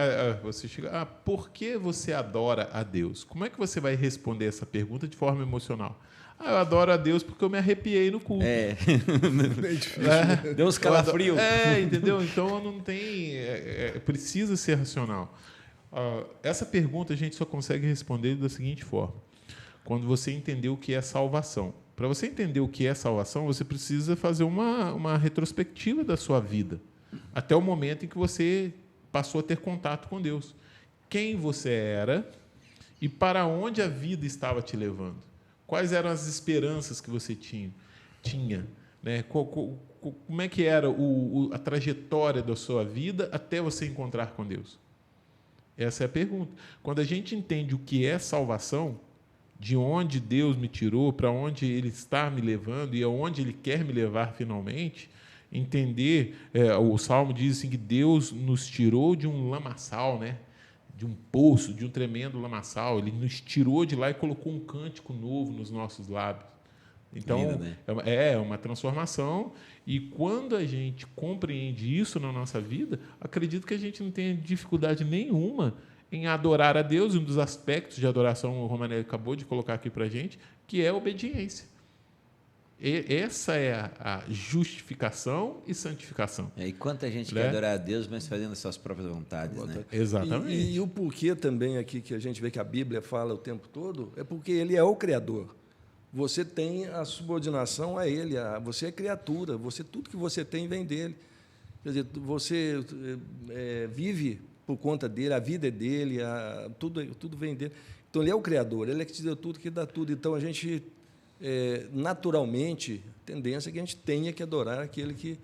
chega? Por que você adora a Deus? Como é que você vai responder essa pergunta de forma emocional? Eu adoro a Deus porque eu me arrepiei no culto. Deu uns calafrios. Entendeu? Então não tem. Precisa ser racional. Essa pergunta a gente só consegue responder da seguinte forma: quando você entender o que é salvação. Para você entender o que é salvação, você precisa fazer uma retrospectiva da sua vida, até o momento em que você passou a ter contato com Deus. Quem você era e para onde a vida estava te levando. Quais eram as esperanças que você tinha, né? Como é que era a trajetória da sua vida até você encontrar com Deus? Essa é a pergunta. Quando a gente entende o que é salvação, de onde Deus me tirou, para onde Ele está me levando e aonde Ele quer me levar finalmente, entender, o Salmo diz assim, que Deus nos tirou de um lamaçal, né? De um poço, de um tremendo lamaçal. Ele nos tirou de lá e colocou um cântico novo nos nossos lábios. Então, lindo, né? É uma transformação. E quando a gente compreende isso na nossa vida, acredito que a gente não tem dificuldade nenhuma em adorar a Deus. Um dos aspectos de adoração, o Romanelli acabou de colocar aqui para a gente, que é a obediência. Essa é a justificação e santificação. E quanta gente quer adorar a Deus, mas fazendo as suas próprias vontades. Né? Exatamente. E o porquê também aqui que a gente vê que a Bíblia fala o tempo todo é porque Ele é o Criador. Você tem a subordinação a Ele. Você é criatura. Tudo que você tem vem dEle. Quer dizer, você vive por conta dEle, a vida é dEle, tudo vem dEle. Então, Ele é o Criador. Ele é que te deu tudo, que dá tudo. Então, a gente... naturalmente, a tendência é que a gente tenha que adorar aquele que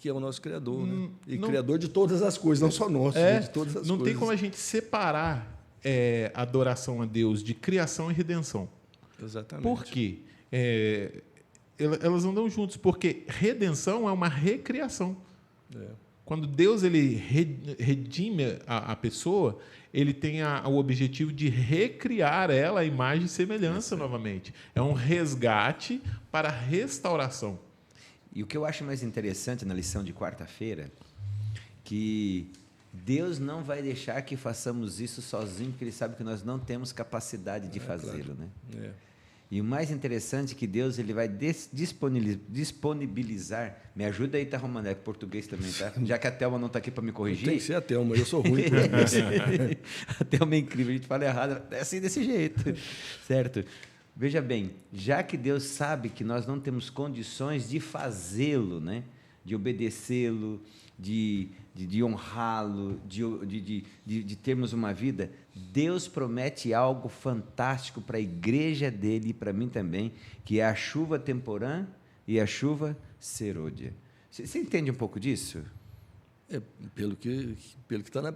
é o nosso Criador, né? E Criador de todas as coisas, não só nosso, de todas as coisas. Não tem como a gente separar adoração a Deus de criação e redenção. Exatamente. Por quê? Elas andam juntas, porque redenção é uma recriação. Quando Deus ele redime a pessoa, ele tem o objetivo de recriar ela à imagem e semelhança novamente. É um resgate para a restauração. E o que eu acho mais interessante na lição de quarta-feira, que Deus não vai deixar que façamos isso sozinho, porque Ele sabe que nós não temos capacidade de fazê-lo. Claro. Né? E o mais interessante é que Deus ele vai disponibilizar. Me ajuda aí, tá, Romané, com português também, tá? Já que a Thelma não está aqui para me corrigir. Tem que ser a Thelma, eu sou ruim. A Thelma é incrível, a gente fala errado, é assim desse jeito, certo? Veja bem, já que Deus sabe que nós não temos condições de fazê-lo, né? De obedecê-lo, de honrá-lo, de termos uma vida, Deus promete algo fantástico para a igreja dele e para mim também, que é a chuva temporã e a chuva serôdia. Você entende um pouco disso? Pelo que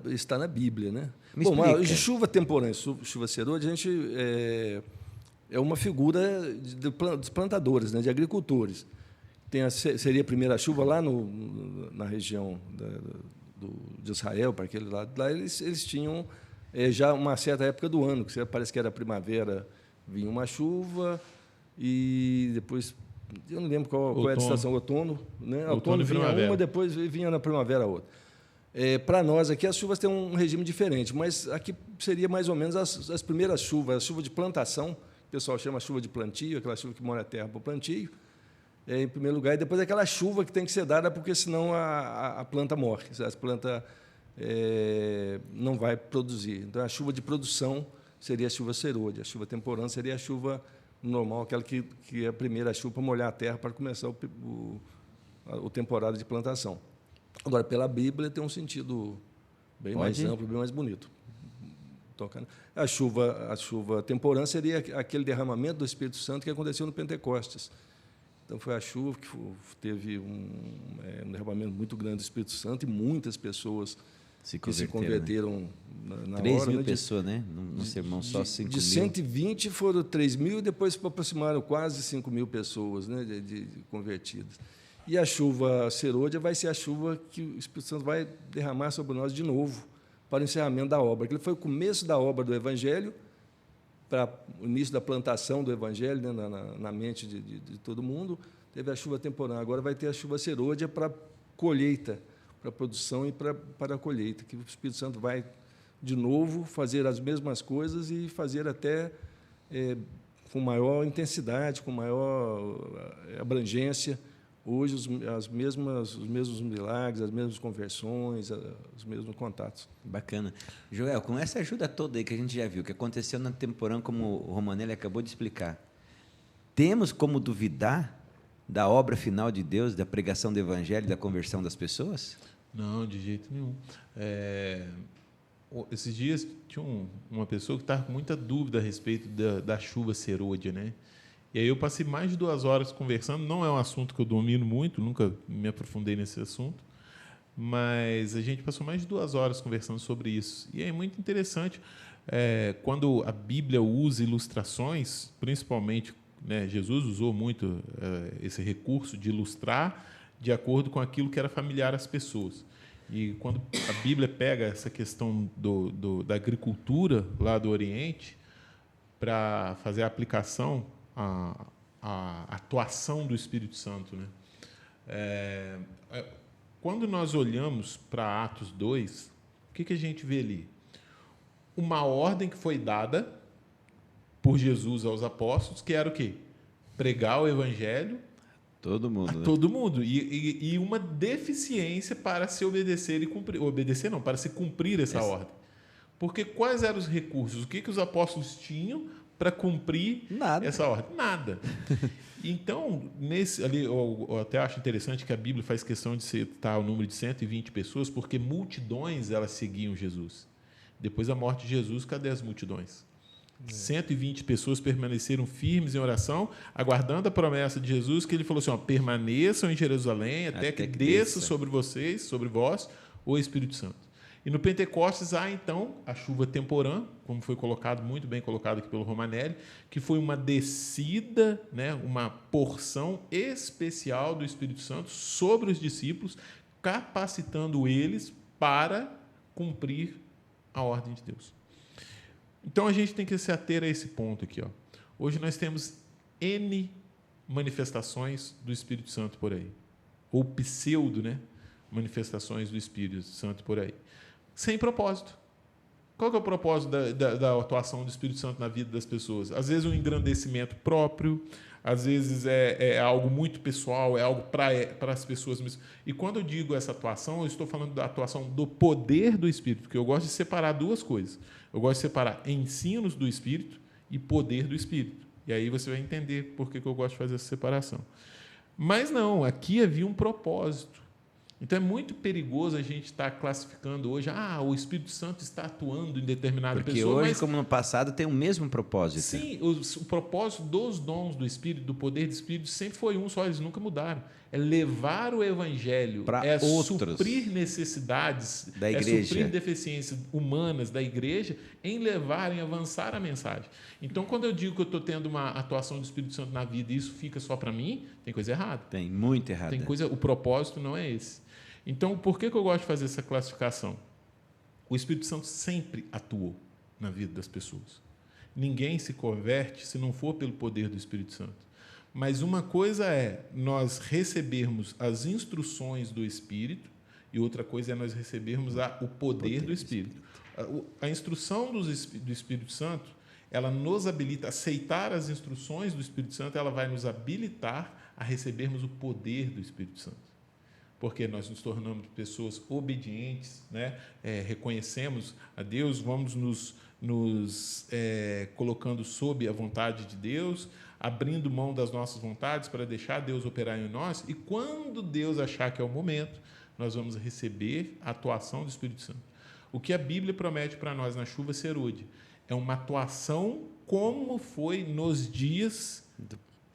está na Bíblia, né? Me explica. Mas chuva temporã e chuva serôdia, a gente é uma figura dos plantadores, né? De agricultores. Seria a primeira chuva lá na região de Israel, para aquele lado. Lá eles tinham já uma certa época do ano, que parece que era primavera, vinha uma chuva, e depois, eu não lembro qual era a estação, outono. Né? Outono vinha primavera. Uma, depois vinha na primavera outra. Para nós aqui, as chuvas têm um regime diferente, mas aqui seria mais ou menos as primeiras chuvas, a chuva de plantação, o pessoal chama chuva de plantio, aquela chuva que molha a terra para o plantio, em primeiro lugar, e depois aquela chuva que tem que ser dada, porque senão a planta morre, a planta não vai produzir. Então, a chuva de produção seria a chuva serôdia, a chuva temporã seria a chuva normal, aquela que é a primeira chuva para molhar a terra para começar o temporada de plantação. Agora, pela Bíblia, tem um sentido bem mais amplo, bem mais bonito. A chuva temporã seria aquele derramamento do Espírito Santo que aconteceu no Pentecostes. Então, foi a chuva que teve um derramamento muito grande do Espírito Santo e muitas pessoas se converteram, né? na 3 mil hora, pessoas, né? Num sermão só 5 mil. De 120 foram 3 mil e depois aproximaram quase 5 mil pessoas, né, de convertidas. E a chuva serôdia vai ser a chuva que o Espírito Santo vai derramar sobre nós de novo para o encerramento da obra. Aquele foi o começo da obra do Evangelho, para o início da plantação do Evangelho, né, na mente de todo mundo. Teve a chuva temporã, agora vai ter a chuva serôdia para colheita, para a produção e para a colheita, que o Espírito Santo vai, de novo, fazer as mesmas coisas e fazer até com maior intensidade, com maior abrangência. Hoje, os mesmos milagres, as mesmas conversões, os mesmos contatos. Bacana. Joel, com essa ajuda toda aí que a gente já viu, que aconteceu na temporã, como o Romanelli acabou de explicar, temos como duvidar da obra final de Deus, da pregação do Evangelho, da conversão das pessoas? Não, de jeito nenhum. Esses dias tinha uma pessoa que estava com muita dúvida a respeito da chuva serôdia, né? E aí eu passei mais de 2 horas conversando. Não é um assunto que eu domino muito, nunca me aprofundei nesse assunto, mas a gente passou mais de 2 horas conversando sobre isso. E é muito interessante quando a Bíblia usa ilustrações, principalmente, né, Jesus usou muito esse recurso de ilustrar de acordo com aquilo que era familiar às pessoas. E quando a Bíblia pega essa questão da agricultura lá do Oriente para fazer a aplicação, a atuação do Espírito Santo, né? Quando nós olhamos para Atos 2, o que a gente vê ali? Uma ordem que foi dada por Jesus aos apóstolos, que era o quê? Pregar o Evangelho todo mundo, a todo mundo. E uma deficiência para se obedecer e cumprir. Obedecer não, para se cumprir essa ordem. Porque quais eram os recursos? O que os apóstolos tinham para cumprir essa ordem? Nada. Então, eu até acho interessante que a Bíblia faz questão de citar o número de 120 pessoas, porque multidões elas seguiam Jesus. Depois da morte de Jesus, cadê as multidões? 120 pessoas permaneceram firmes em oração, aguardando a promessa de Jesus, que ele falou assim: permaneçam em Jerusalém até que desça sobre vocês, sobre vós, o Espírito Santo. E no Pentecostes há, então, a chuva temporã, como foi muito bem colocado aqui pelo Romanelli, que foi uma descida, né, uma porção especial do Espírito Santo sobre os discípulos, capacitando eles para cumprir a ordem de Deus. Então, a gente tem que se ater a esse ponto aqui. Hoje nós temos N manifestações do Espírito Santo por aí, ou pseudo, né, manifestações do Espírito Santo por aí. Sem propósito. Qual que é o propósito da atuação do Espírito Santo na vida das pessoas? Às vezes um engrandecimento próprio, às vezes é algo muito pessoal, é algo para as pessoas mesmo. E quando eu digo essa atuação, eu estou falando da atuação do poder do Espírito, porque eu gosto de separar duas coisas. Eu gosto de separar ensinos do Espírito e poder do Espírito. E aí você vai entender por que eu gosto de fazer essa separação. Mas não, aqui havia um propósito. Então é muito perigoso a gente estar classificando hoje, o Espírito Santo está atuando em determinada Porque pessoa. hoje, mas, como no passado, tem o mesmo propósito. sim, o propósito dos dons do Espírito, do poder do Espírito, sempre foi um só, eles nunca mudaram. É levar o Evangelho, Para é outros. suprir necessidades, Da igreja. é suprir deficiências humanas da igreja, em levar, em avançar a mensagem. Então, quando eu digo que eu estou tendo uma atuação do Espírito Santo na vida e isso fica só para mim, tem coisa errada. Tem muito errado. O propósito não é esse. Então, por que eu gosto de fazer essa classificação? O Espírito Santo sempre atuou na vida das pessoas. Ninguém se converte se não for pelo poder do Espírito Santo. Mas uma coisa é nós recebermos as instruções do Espírito e outra coisa é nós recebermos o poder do Espírito. A instrução do Espírito Santo, ela nos habilita a aceitar as instruções do Espírito Santo, ela vai nos habilitar a recebermos o poder do Espírito Santo. Porque nós nos tornamos pessoas obedientes, né? Reconhecemos a Deus, vamos nos colocando sob a vontade de Deus, abrindo mão das nossas vontades para deixar Deus operar em nós, e quando Deus achar que é o momento, nós vamos receber a atuação do Espírito Santo. O que a Bíblia promete para nós na chuva serôdia é uma atuação como foi nos dias,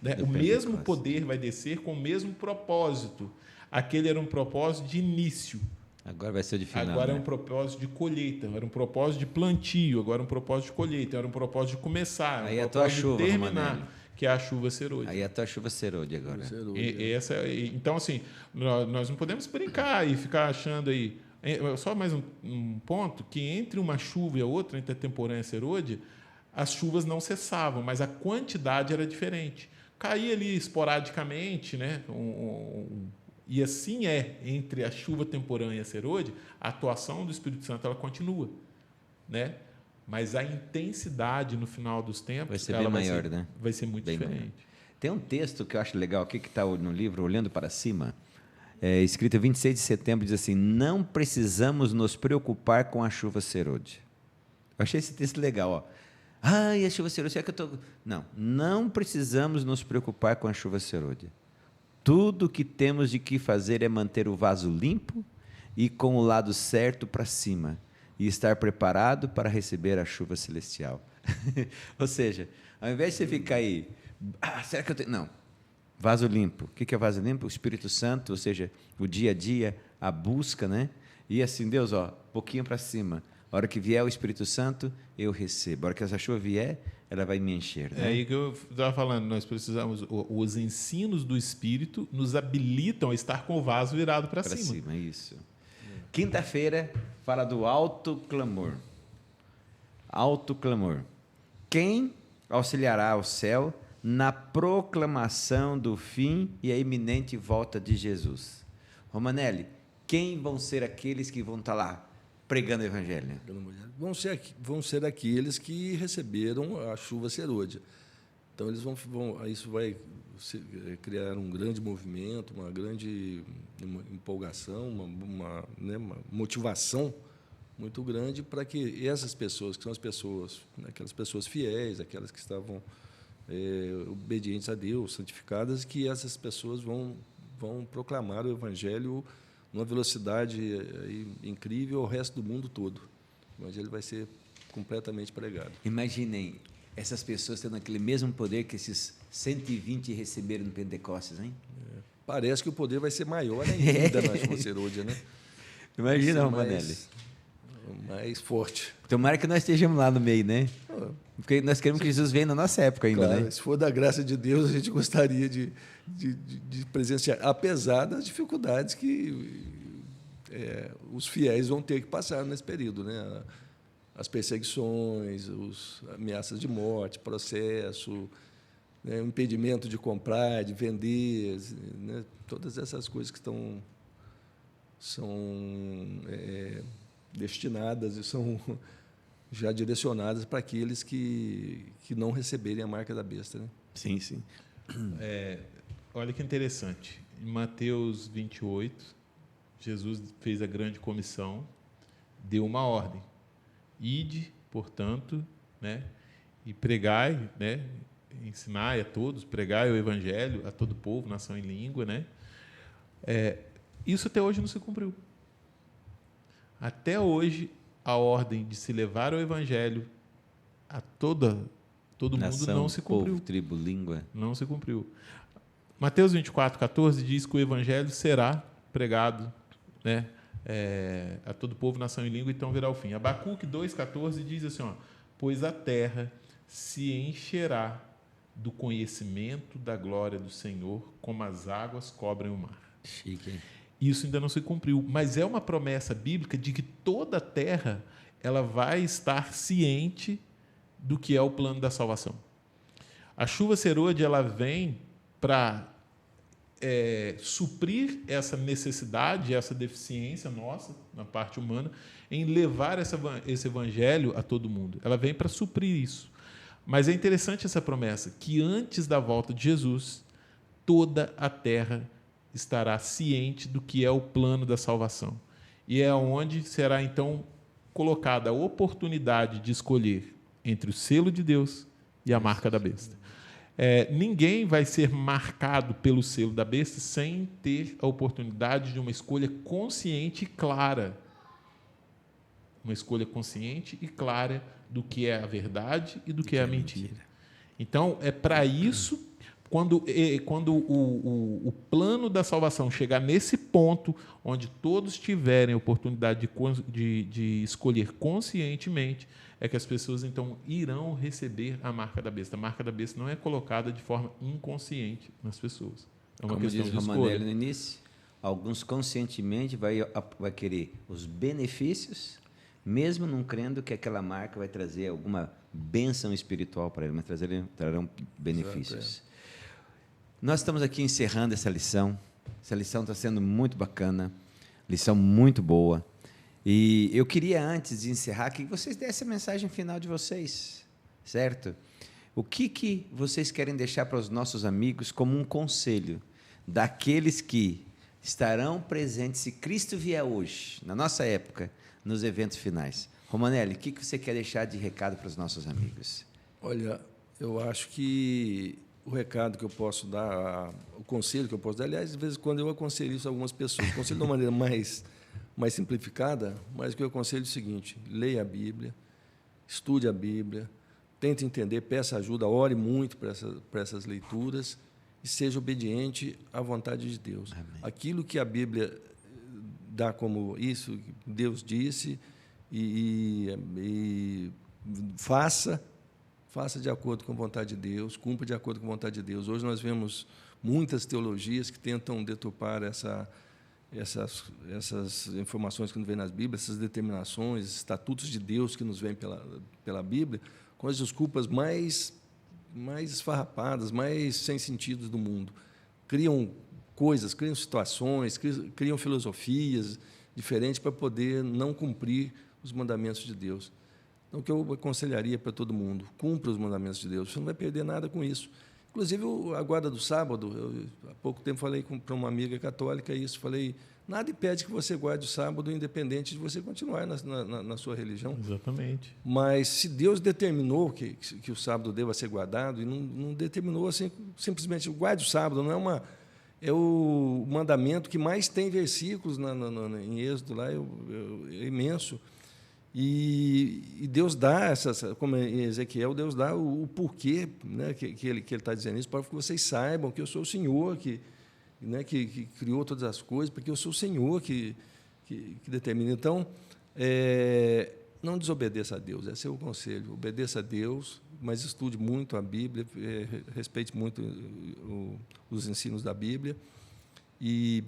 né? O mesmo poder vai descer com o mesmo propósito. Aquele era um propósito de início. Agora vai ser de final. Agora é um propósito de colheita, era um propósito de plantio, agora é um propósito de colheita, era um propósito de começar, aí um a tua chuva, de terminar, Romanelli. Que é a chuva serôdia. Aí a tua chuva serôdia agora. Então, assim, nós não podemos brincar e ficar achando aí. Só mais um ponto, que entre uma chuva e a outra, entre a temporã e a serôdia, as chuvas não cessavam, mas a quantidade era diferente. Caía ali esporadicamente, né? E assim entre a chuva temporã e a serôdia, a atuação do Espírito Santo ela continua, né? Mas a intensidade no final dos tempos vai ser bem maior, né? Vai ser muito diferente. Maior. Tem um texto que eu acho legal aqui que está no livro Olhando para Cima, escrito 26 de setembro, diz assim: não precisamos nos preocupar com a chuva serôdia. Eu achei esse texto legal, ó. E a chuva serôdia, será que eu estou... Não precisamos nos preocupar com a chuva serôdia. Tudo o que temos de que fazer é manter o vaso limpo e com o lado certo para cima e estar preparado para receber a chuva celestial. Ou seja, ao invés de você ficar aí, será que eu tenho... Não, vaso limpo. O que é vaso limpo? O Espírito Santo, ou seja, o dia a dia, a busca, né? E assim, Deus, pouquinho para cima. A hora que vier o Espírito Santo, eu recebo. A hora que essa chuva vier, ela vai me encher. Né? É aí que eu estava falando, nós precisamos, os ensinos do Espírito nos habilitam a estar com o vaso virado para cima. Para cima, isso. Quinta-feira, fala do alto clamor. Alto clamor. Quem auxiliará o céu na proclamação do fim e a iminente volta de Jesus? Romanelli, quem vão ser aqueles que vão estar lá pregando o Evangelho? Vão ser aqueles que receberam a chuva serôdia. Então, eles isso vai criar um grande movimento, uma grande empolgação, uma motivação muito grande para que essas pessoas, que são as pessoas, aquelas pessoas fiéis, aquelas que estavam obedientes a Deus, santificadas, que essas pessoas vão proclamar o Evangelho numa velocidade incrível ao resto do mundo todo. O Evangelho vai ser completamente pregado. Imaginem essas pessoas tendo aquele mesmo poder que esses 120 receberam no Pentecostes, hein? Parece que o poder vai ser maior ainda na chuva serôdia, né? Imagina, Romanelli. Mais forte. Tomara que nós estejamos lá no meio, né? Porque nós queremos que Jesus venha na nossa época ainda, claro, né? Se for da graça de Deus, a gente gostaria de presenciar, apesar das dificuldades que os fiéis vão ter que passar nesse período, né? As perseguições, as ameaças de morte, processo, né? O impedimento de comprar, de vender, né? Todas essas coisas que são destinadas e são já direcionadas para aqueles que não receberem a marca da besta, né? Sim, sim. Olha que interessante. Em Mateus 28, Jesus fez a grande comissão, deu uma ordem. Ide, portanto, né, e pregai, né, ensinai a todos, pregai o evangelho a todo povo, nação e língua, né? Isso até hoje não se cumpriu. Até hoje, a ordem de se levar o evangelho a todo mundo não se cumpriu. Povo, tribo, língua. Não se cumpriu. Mateus 24:14 diz que o evangelho será pregado, né, a todo povo, nação e língua, então virá o fim. Abacuque 2:14 diz assim, ó, pois a terra se encherá do conhecimento da glória do Senhor, como as águas cobrem o mar. Chique, hein? Isso ainda não se cumpriu, mas é uma promessa bíblica de que toda a terra ela vai estar ciente do que é o plano da salvação. A chuva serôdia ela vem para suprir essa necessidade, essa deficiência nossa, na parte humana, em levar esse evangelho a todo mundo. Ela vem para suprir isso. Mas é interessante essa promessa, que antes da volta de Jesus, toda a terra estará ciente do que é o plano da salvação. E é onde será, então, colocada a oportunidade de escolher entre o selo de Deus e a marca da besta. Ninguém vai ser marcado pelo selo da besta sem ter a oportunidade de uma escolha consciente e clara. Uma escolha consciente e clara do que é a verdade e do que é a mentira. Então, é para isso, quando o plano da salvação chegar nesse ponto, onde todos tiverem a oportunidade de escolher conscientemente, é que as pessoas, então, irão receber a marca da besta. A marca da besta não é colocada de forma inconsciente nas pessoas. É uma questão de escolha. Como diz Romanelli no início, alguns conscientemente vai querer os benefícios, mesmo não crendo que aquela marca vai trazer alguma bênção espiritual para ele, mas trarão benefícios. Nós estamos aqui encerrando essa lição. Essa lição está sendo muito bacana, lição muito boa. E eu queria, antes de encerrar, que vocês dessem a mensagem final de vocês, certo? O que vocês querem deixar para os nossos amigos como um conselho daqueles que estarão presentes, se Cristo vier hoje, na nossa época, nos eventos finais? Romanelli, o que você quer deixar de recado para os nossos amigos? Olha, eu acho que o recado que eu posso dar, o conselho que eu posso dar, aliás, de vez em quando eu aconselho isso a algumas pessoas, aconselho de uma maneira mais simplificada, mas o que eu aconselho é o seguinte: leia a Bíblia, estude a Bíblia, tente entender, peça ajuda, ore muito para essas leituras e seja obediente à vontade de Deus. Amém. Aquilo que a Bíblia dá como isso, Deus disse, e faça de acordo com a vontade de Deus, cumpra de acordo com a vontade de Deus. Hoje nós vemos muitas teologias que tentam deturpar essas informações que nos vêm nas Bíblias, essas determinações, estatutos de Deus que nos vêm pela Bíblia, com as desculpas mais esfarrapadas, mais sem sentido do mundo. Criam coisas, criam situações, criam filosofias diferentes para poder não cumprir os mandamentos de Deus. Então, o que eu aconselharia para todo mundo: cumpra os mandamentos de Deus, você não vai perder nada com isso. Inclusive, a guarda do sábado, eu, há pouco tempo falei para uma amiga católica isso, falei, nada impede que você guarde o sábado, independente de você continuar na sua religião. Exatamente. Mas se Deus determinou que o sábado deva ser guardado, e não determinou assim, simplesmente guarde o sábado, não é o mandamento que mais tem versículos em Êxodo, lá é imenso. E Deus dá, como em Ezequiel, Deus dá o porquê, né, que ele está dizendo isso, para que vocês saibam que eu sou o Senhor que criou todas as coisas, porque eu sou o Senhor que determina. Então, não desobedeça a Deus, esse é o conselho. Obedeça a Deus, mas estude muito a Bíblia, respeite muito os ensinos da Bíblia, e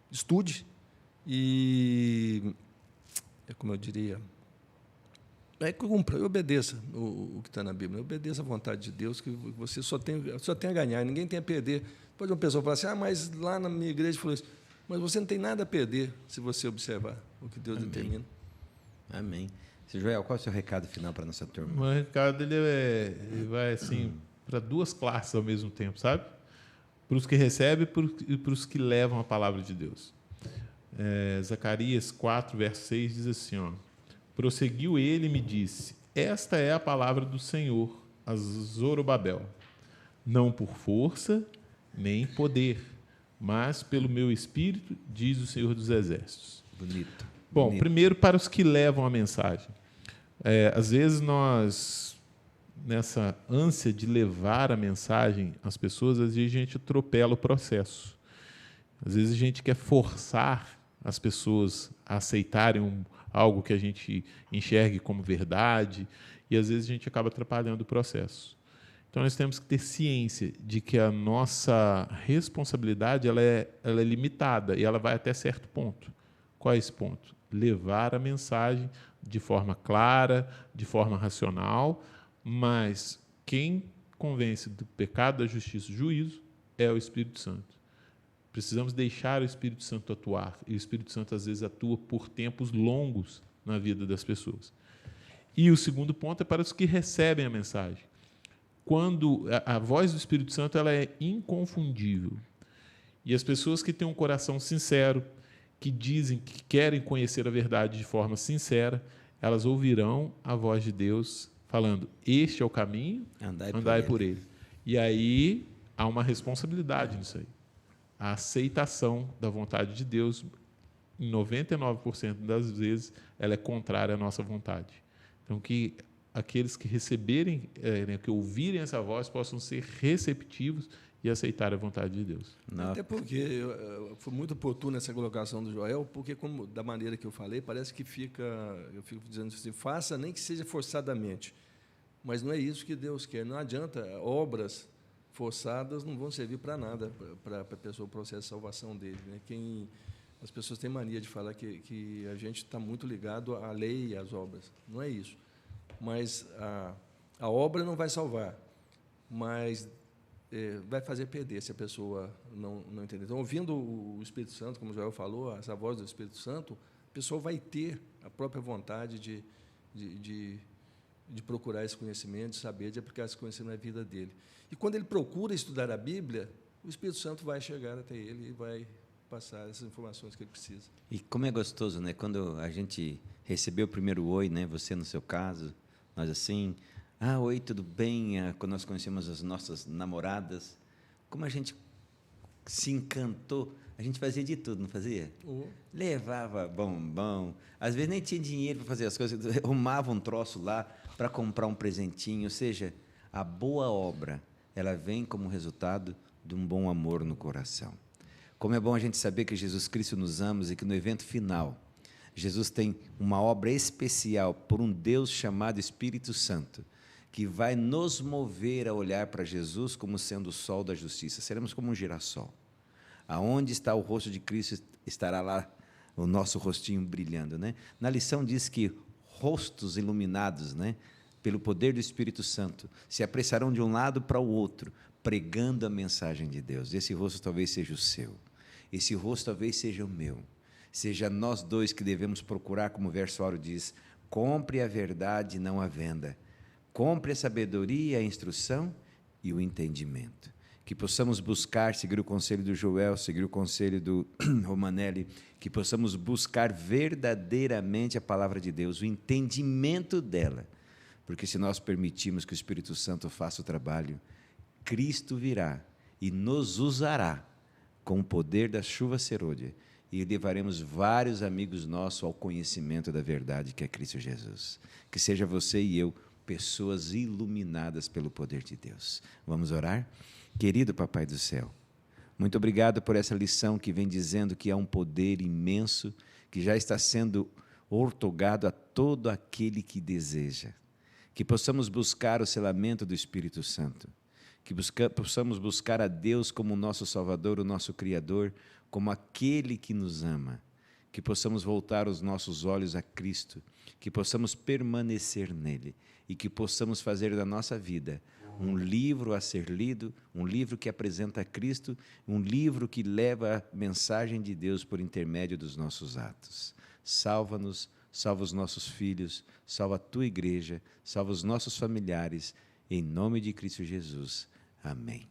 estude, e, como eu diria, cumpra e obedeça o que está na Bíblia. Obedeça à vontade de Deus, que você só tem a ganhar, ninguém tem a perder. Pode uma pessoa falar assim, mas lá na minha igreja falou isso. Mas você não tem nada a perder se você observar o que Deus determina. Amém. Seu Joel, qual é o seu recado final para a nossa turma? O meu recado ele vai assim para duas classes ao mesmo tempo, sabe? Para os que recebem e para os que levam a palavra de Deus. Zacarias 4, verso 6 diz assim, ó, prosseguiu ele e me disse, esta é a palavra do Senhor a Zorobabel, não por força nem poder, mas pelo meu Espírito, diz o Senhor dos Exércitos. Bonito. Bom, bonito. primeiro para os que levam a mensagem. Às vezes nós, nessa ânsia de levar a mensagem às pessoas, às vezes a gente atropela o processo. Às vezes a gente quer forçar as pessoas a aceitarem algo que a gente enxergue como verdade, e às vezes a gente acaba atrapalhando o processo. Então, nós temos que ter ciência de que a nossa responsabilidade ela é limitada e ela vai até certo ponto. Qual é esse ponto? Levar a mensagem de forma clara, de forma racional, mas quem convence do pecado, da justiça e do juízo é o Espírito Santo. Precisamos deixar o Espírito Santo atuar, e o Espírito Santo, às vezes, atua por tempos longos na vida das pessoas. E o segundo ponto é para os que recebem a mensagem. Quando a voz do Espírito Santo ela é inconfundível, e as pessoas que têm um coração sincero, que dizem que querem conhecer a verdade de forma sincera, elas ouvirão a voz de Deus falando, este é o caminho, andai por ele. E aí há uma responsabilidade nisso aí. A aceitação da vontade de Deus, em 99% das vezes, ela é contrária à nossa vontade. Então, que aqueles que receberem, que ouvirem essa voz, possam ser receptivos e aceitar a vontade de Deus. Não. Até porque foi muito oportuna essa colocação do Joel, porque, como da maneira que eu falei, parece que eu fico dizendo assim, faça nem que seja forçadamente. Mas não é isso que Deus quer. Não adianta, obras forçadas não vão servir para nada para a pessoa, o processo de salvação dele. Né? As pessoas têm mania de falar que a gente está muito ligado à lei e às obras. Não é isso. Mas a obra não vai salvar, mas vai fazer perder se a pessoa não entender. Então, ouvindo o Espírito Santo, como o Joel falou, essa voz do Espírito Santo, a pessoa vai ter a própria vontade de procurar esse conhecimento, de saber, de aplicar esse conhecimento na vida dele. E quando ele procura estudar a Bíblia, o Espírito Santo vai chegar até ele e vai passar essas informações que ele precisa. E como é gostoso, né? Quando a gente recebeu o primeiro oi, né? Você no seu caso, nós assim, oi, tudo bem? Quando nós conhecemos as nossas namoradas, como a gente se encantou, a gente fazia de tudo, não fazia? Levava bombom, às vezes nem tinha dinheiro para fazer as coisas, arrumava um troço lá para comprar um presentinho, ou seja, a boa obra, ela vem como resultado de um bom amor no coração. Como é bom a gente saber que Jesus Cristo nos ama e que no evento final, Jesus tem uma obra especial por um Deus chamado Espírito Santo, que vai nos mover a olhar para Jesus como sendo o sol da justiça. Seremos como um girassol. Aonde está o rosto de Cristo, estará lá o nosso rostinho brilhando. Né? Na lição diz que rostos iluminados, né, pelo poder do Espírito Santo, se apressarão de um lado para o outro, pregando a mensagem de Deus. Esse rosto talvez seja o seu. Esse rosto talvez seja o meu. Seja nós dois que devemos procurar, como o verso áureo diz, compre a verdade, não a venda. Compre a sabedoria, a instrução e o entendimento. Que possamos buscar, seguir o conselho do Joel, seguir o conselho do Romanelli, que possamos buscar verdadeiramente a palavra de Deus, o entendimento dela. Porque se nós permitirmos que o Espírito Santo faça o trabalho, Cristo virá e nos usará com o poder da chuva serôdia e levaremos vários amigos nossos ao conhecimento da verdade que é Cristo Jesus. Que seja você e eu pessoas iluminadas pelo poder de Deus. Vamos orar? Querido Papai do Céu, muito obrigado por essa lição que vem dizendo que há um poder imenso que já está sendo outorgado a todo aquele que deseja. Que possamos buscar o selamento do Espírito Santo. Que possamos buscar a Deus como o nosso Salvador, o nosso Criador, como aquele que nos ama. Que possamos voltar os nossos olhos a Cristo, que possamos permanecer nele e que possamos fazer da nossa vida um livro a ser lido, um livro que apresenta Cristo, um livro que leva a mensagem de Deus por intermédio dos nossos atos. Salva-nos, salva os nossos filhos, salva a tua igreja, salva os nossos familiares, em nome de Cristo Jesus. Amém.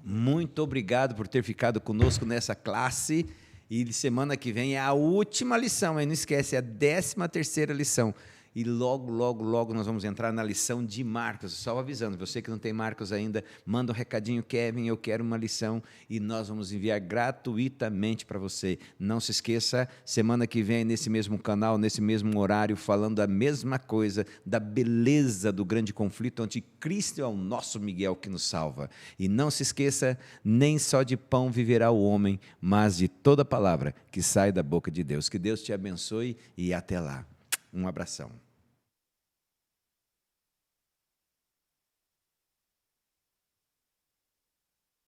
Muito obrigado por ter ficado conosco nessa classe. E semana que vem é a última lição, aí não esquece, é a 13ª lição. E logo, logo, logo nós vamos entrar na lição de Marcos. Só avisando, você que não tem Marcos ainda, manda um recadinho, Kevin, eu quero uma lição, e nós vamos enviar gratuitamente para você. Não se esqueça, semana que vem, nesse mesmo canal, nesse mesmo horário, falando a mesma coisa, da beleza do grande conflito, onde Cristo é o nosso Miguel que nos salva. E não se esqueça, nem só de pão viverá o homem, mas de toda palavra que sai da boca de Deus. Que Deus te abençoe e até lá. Um abração.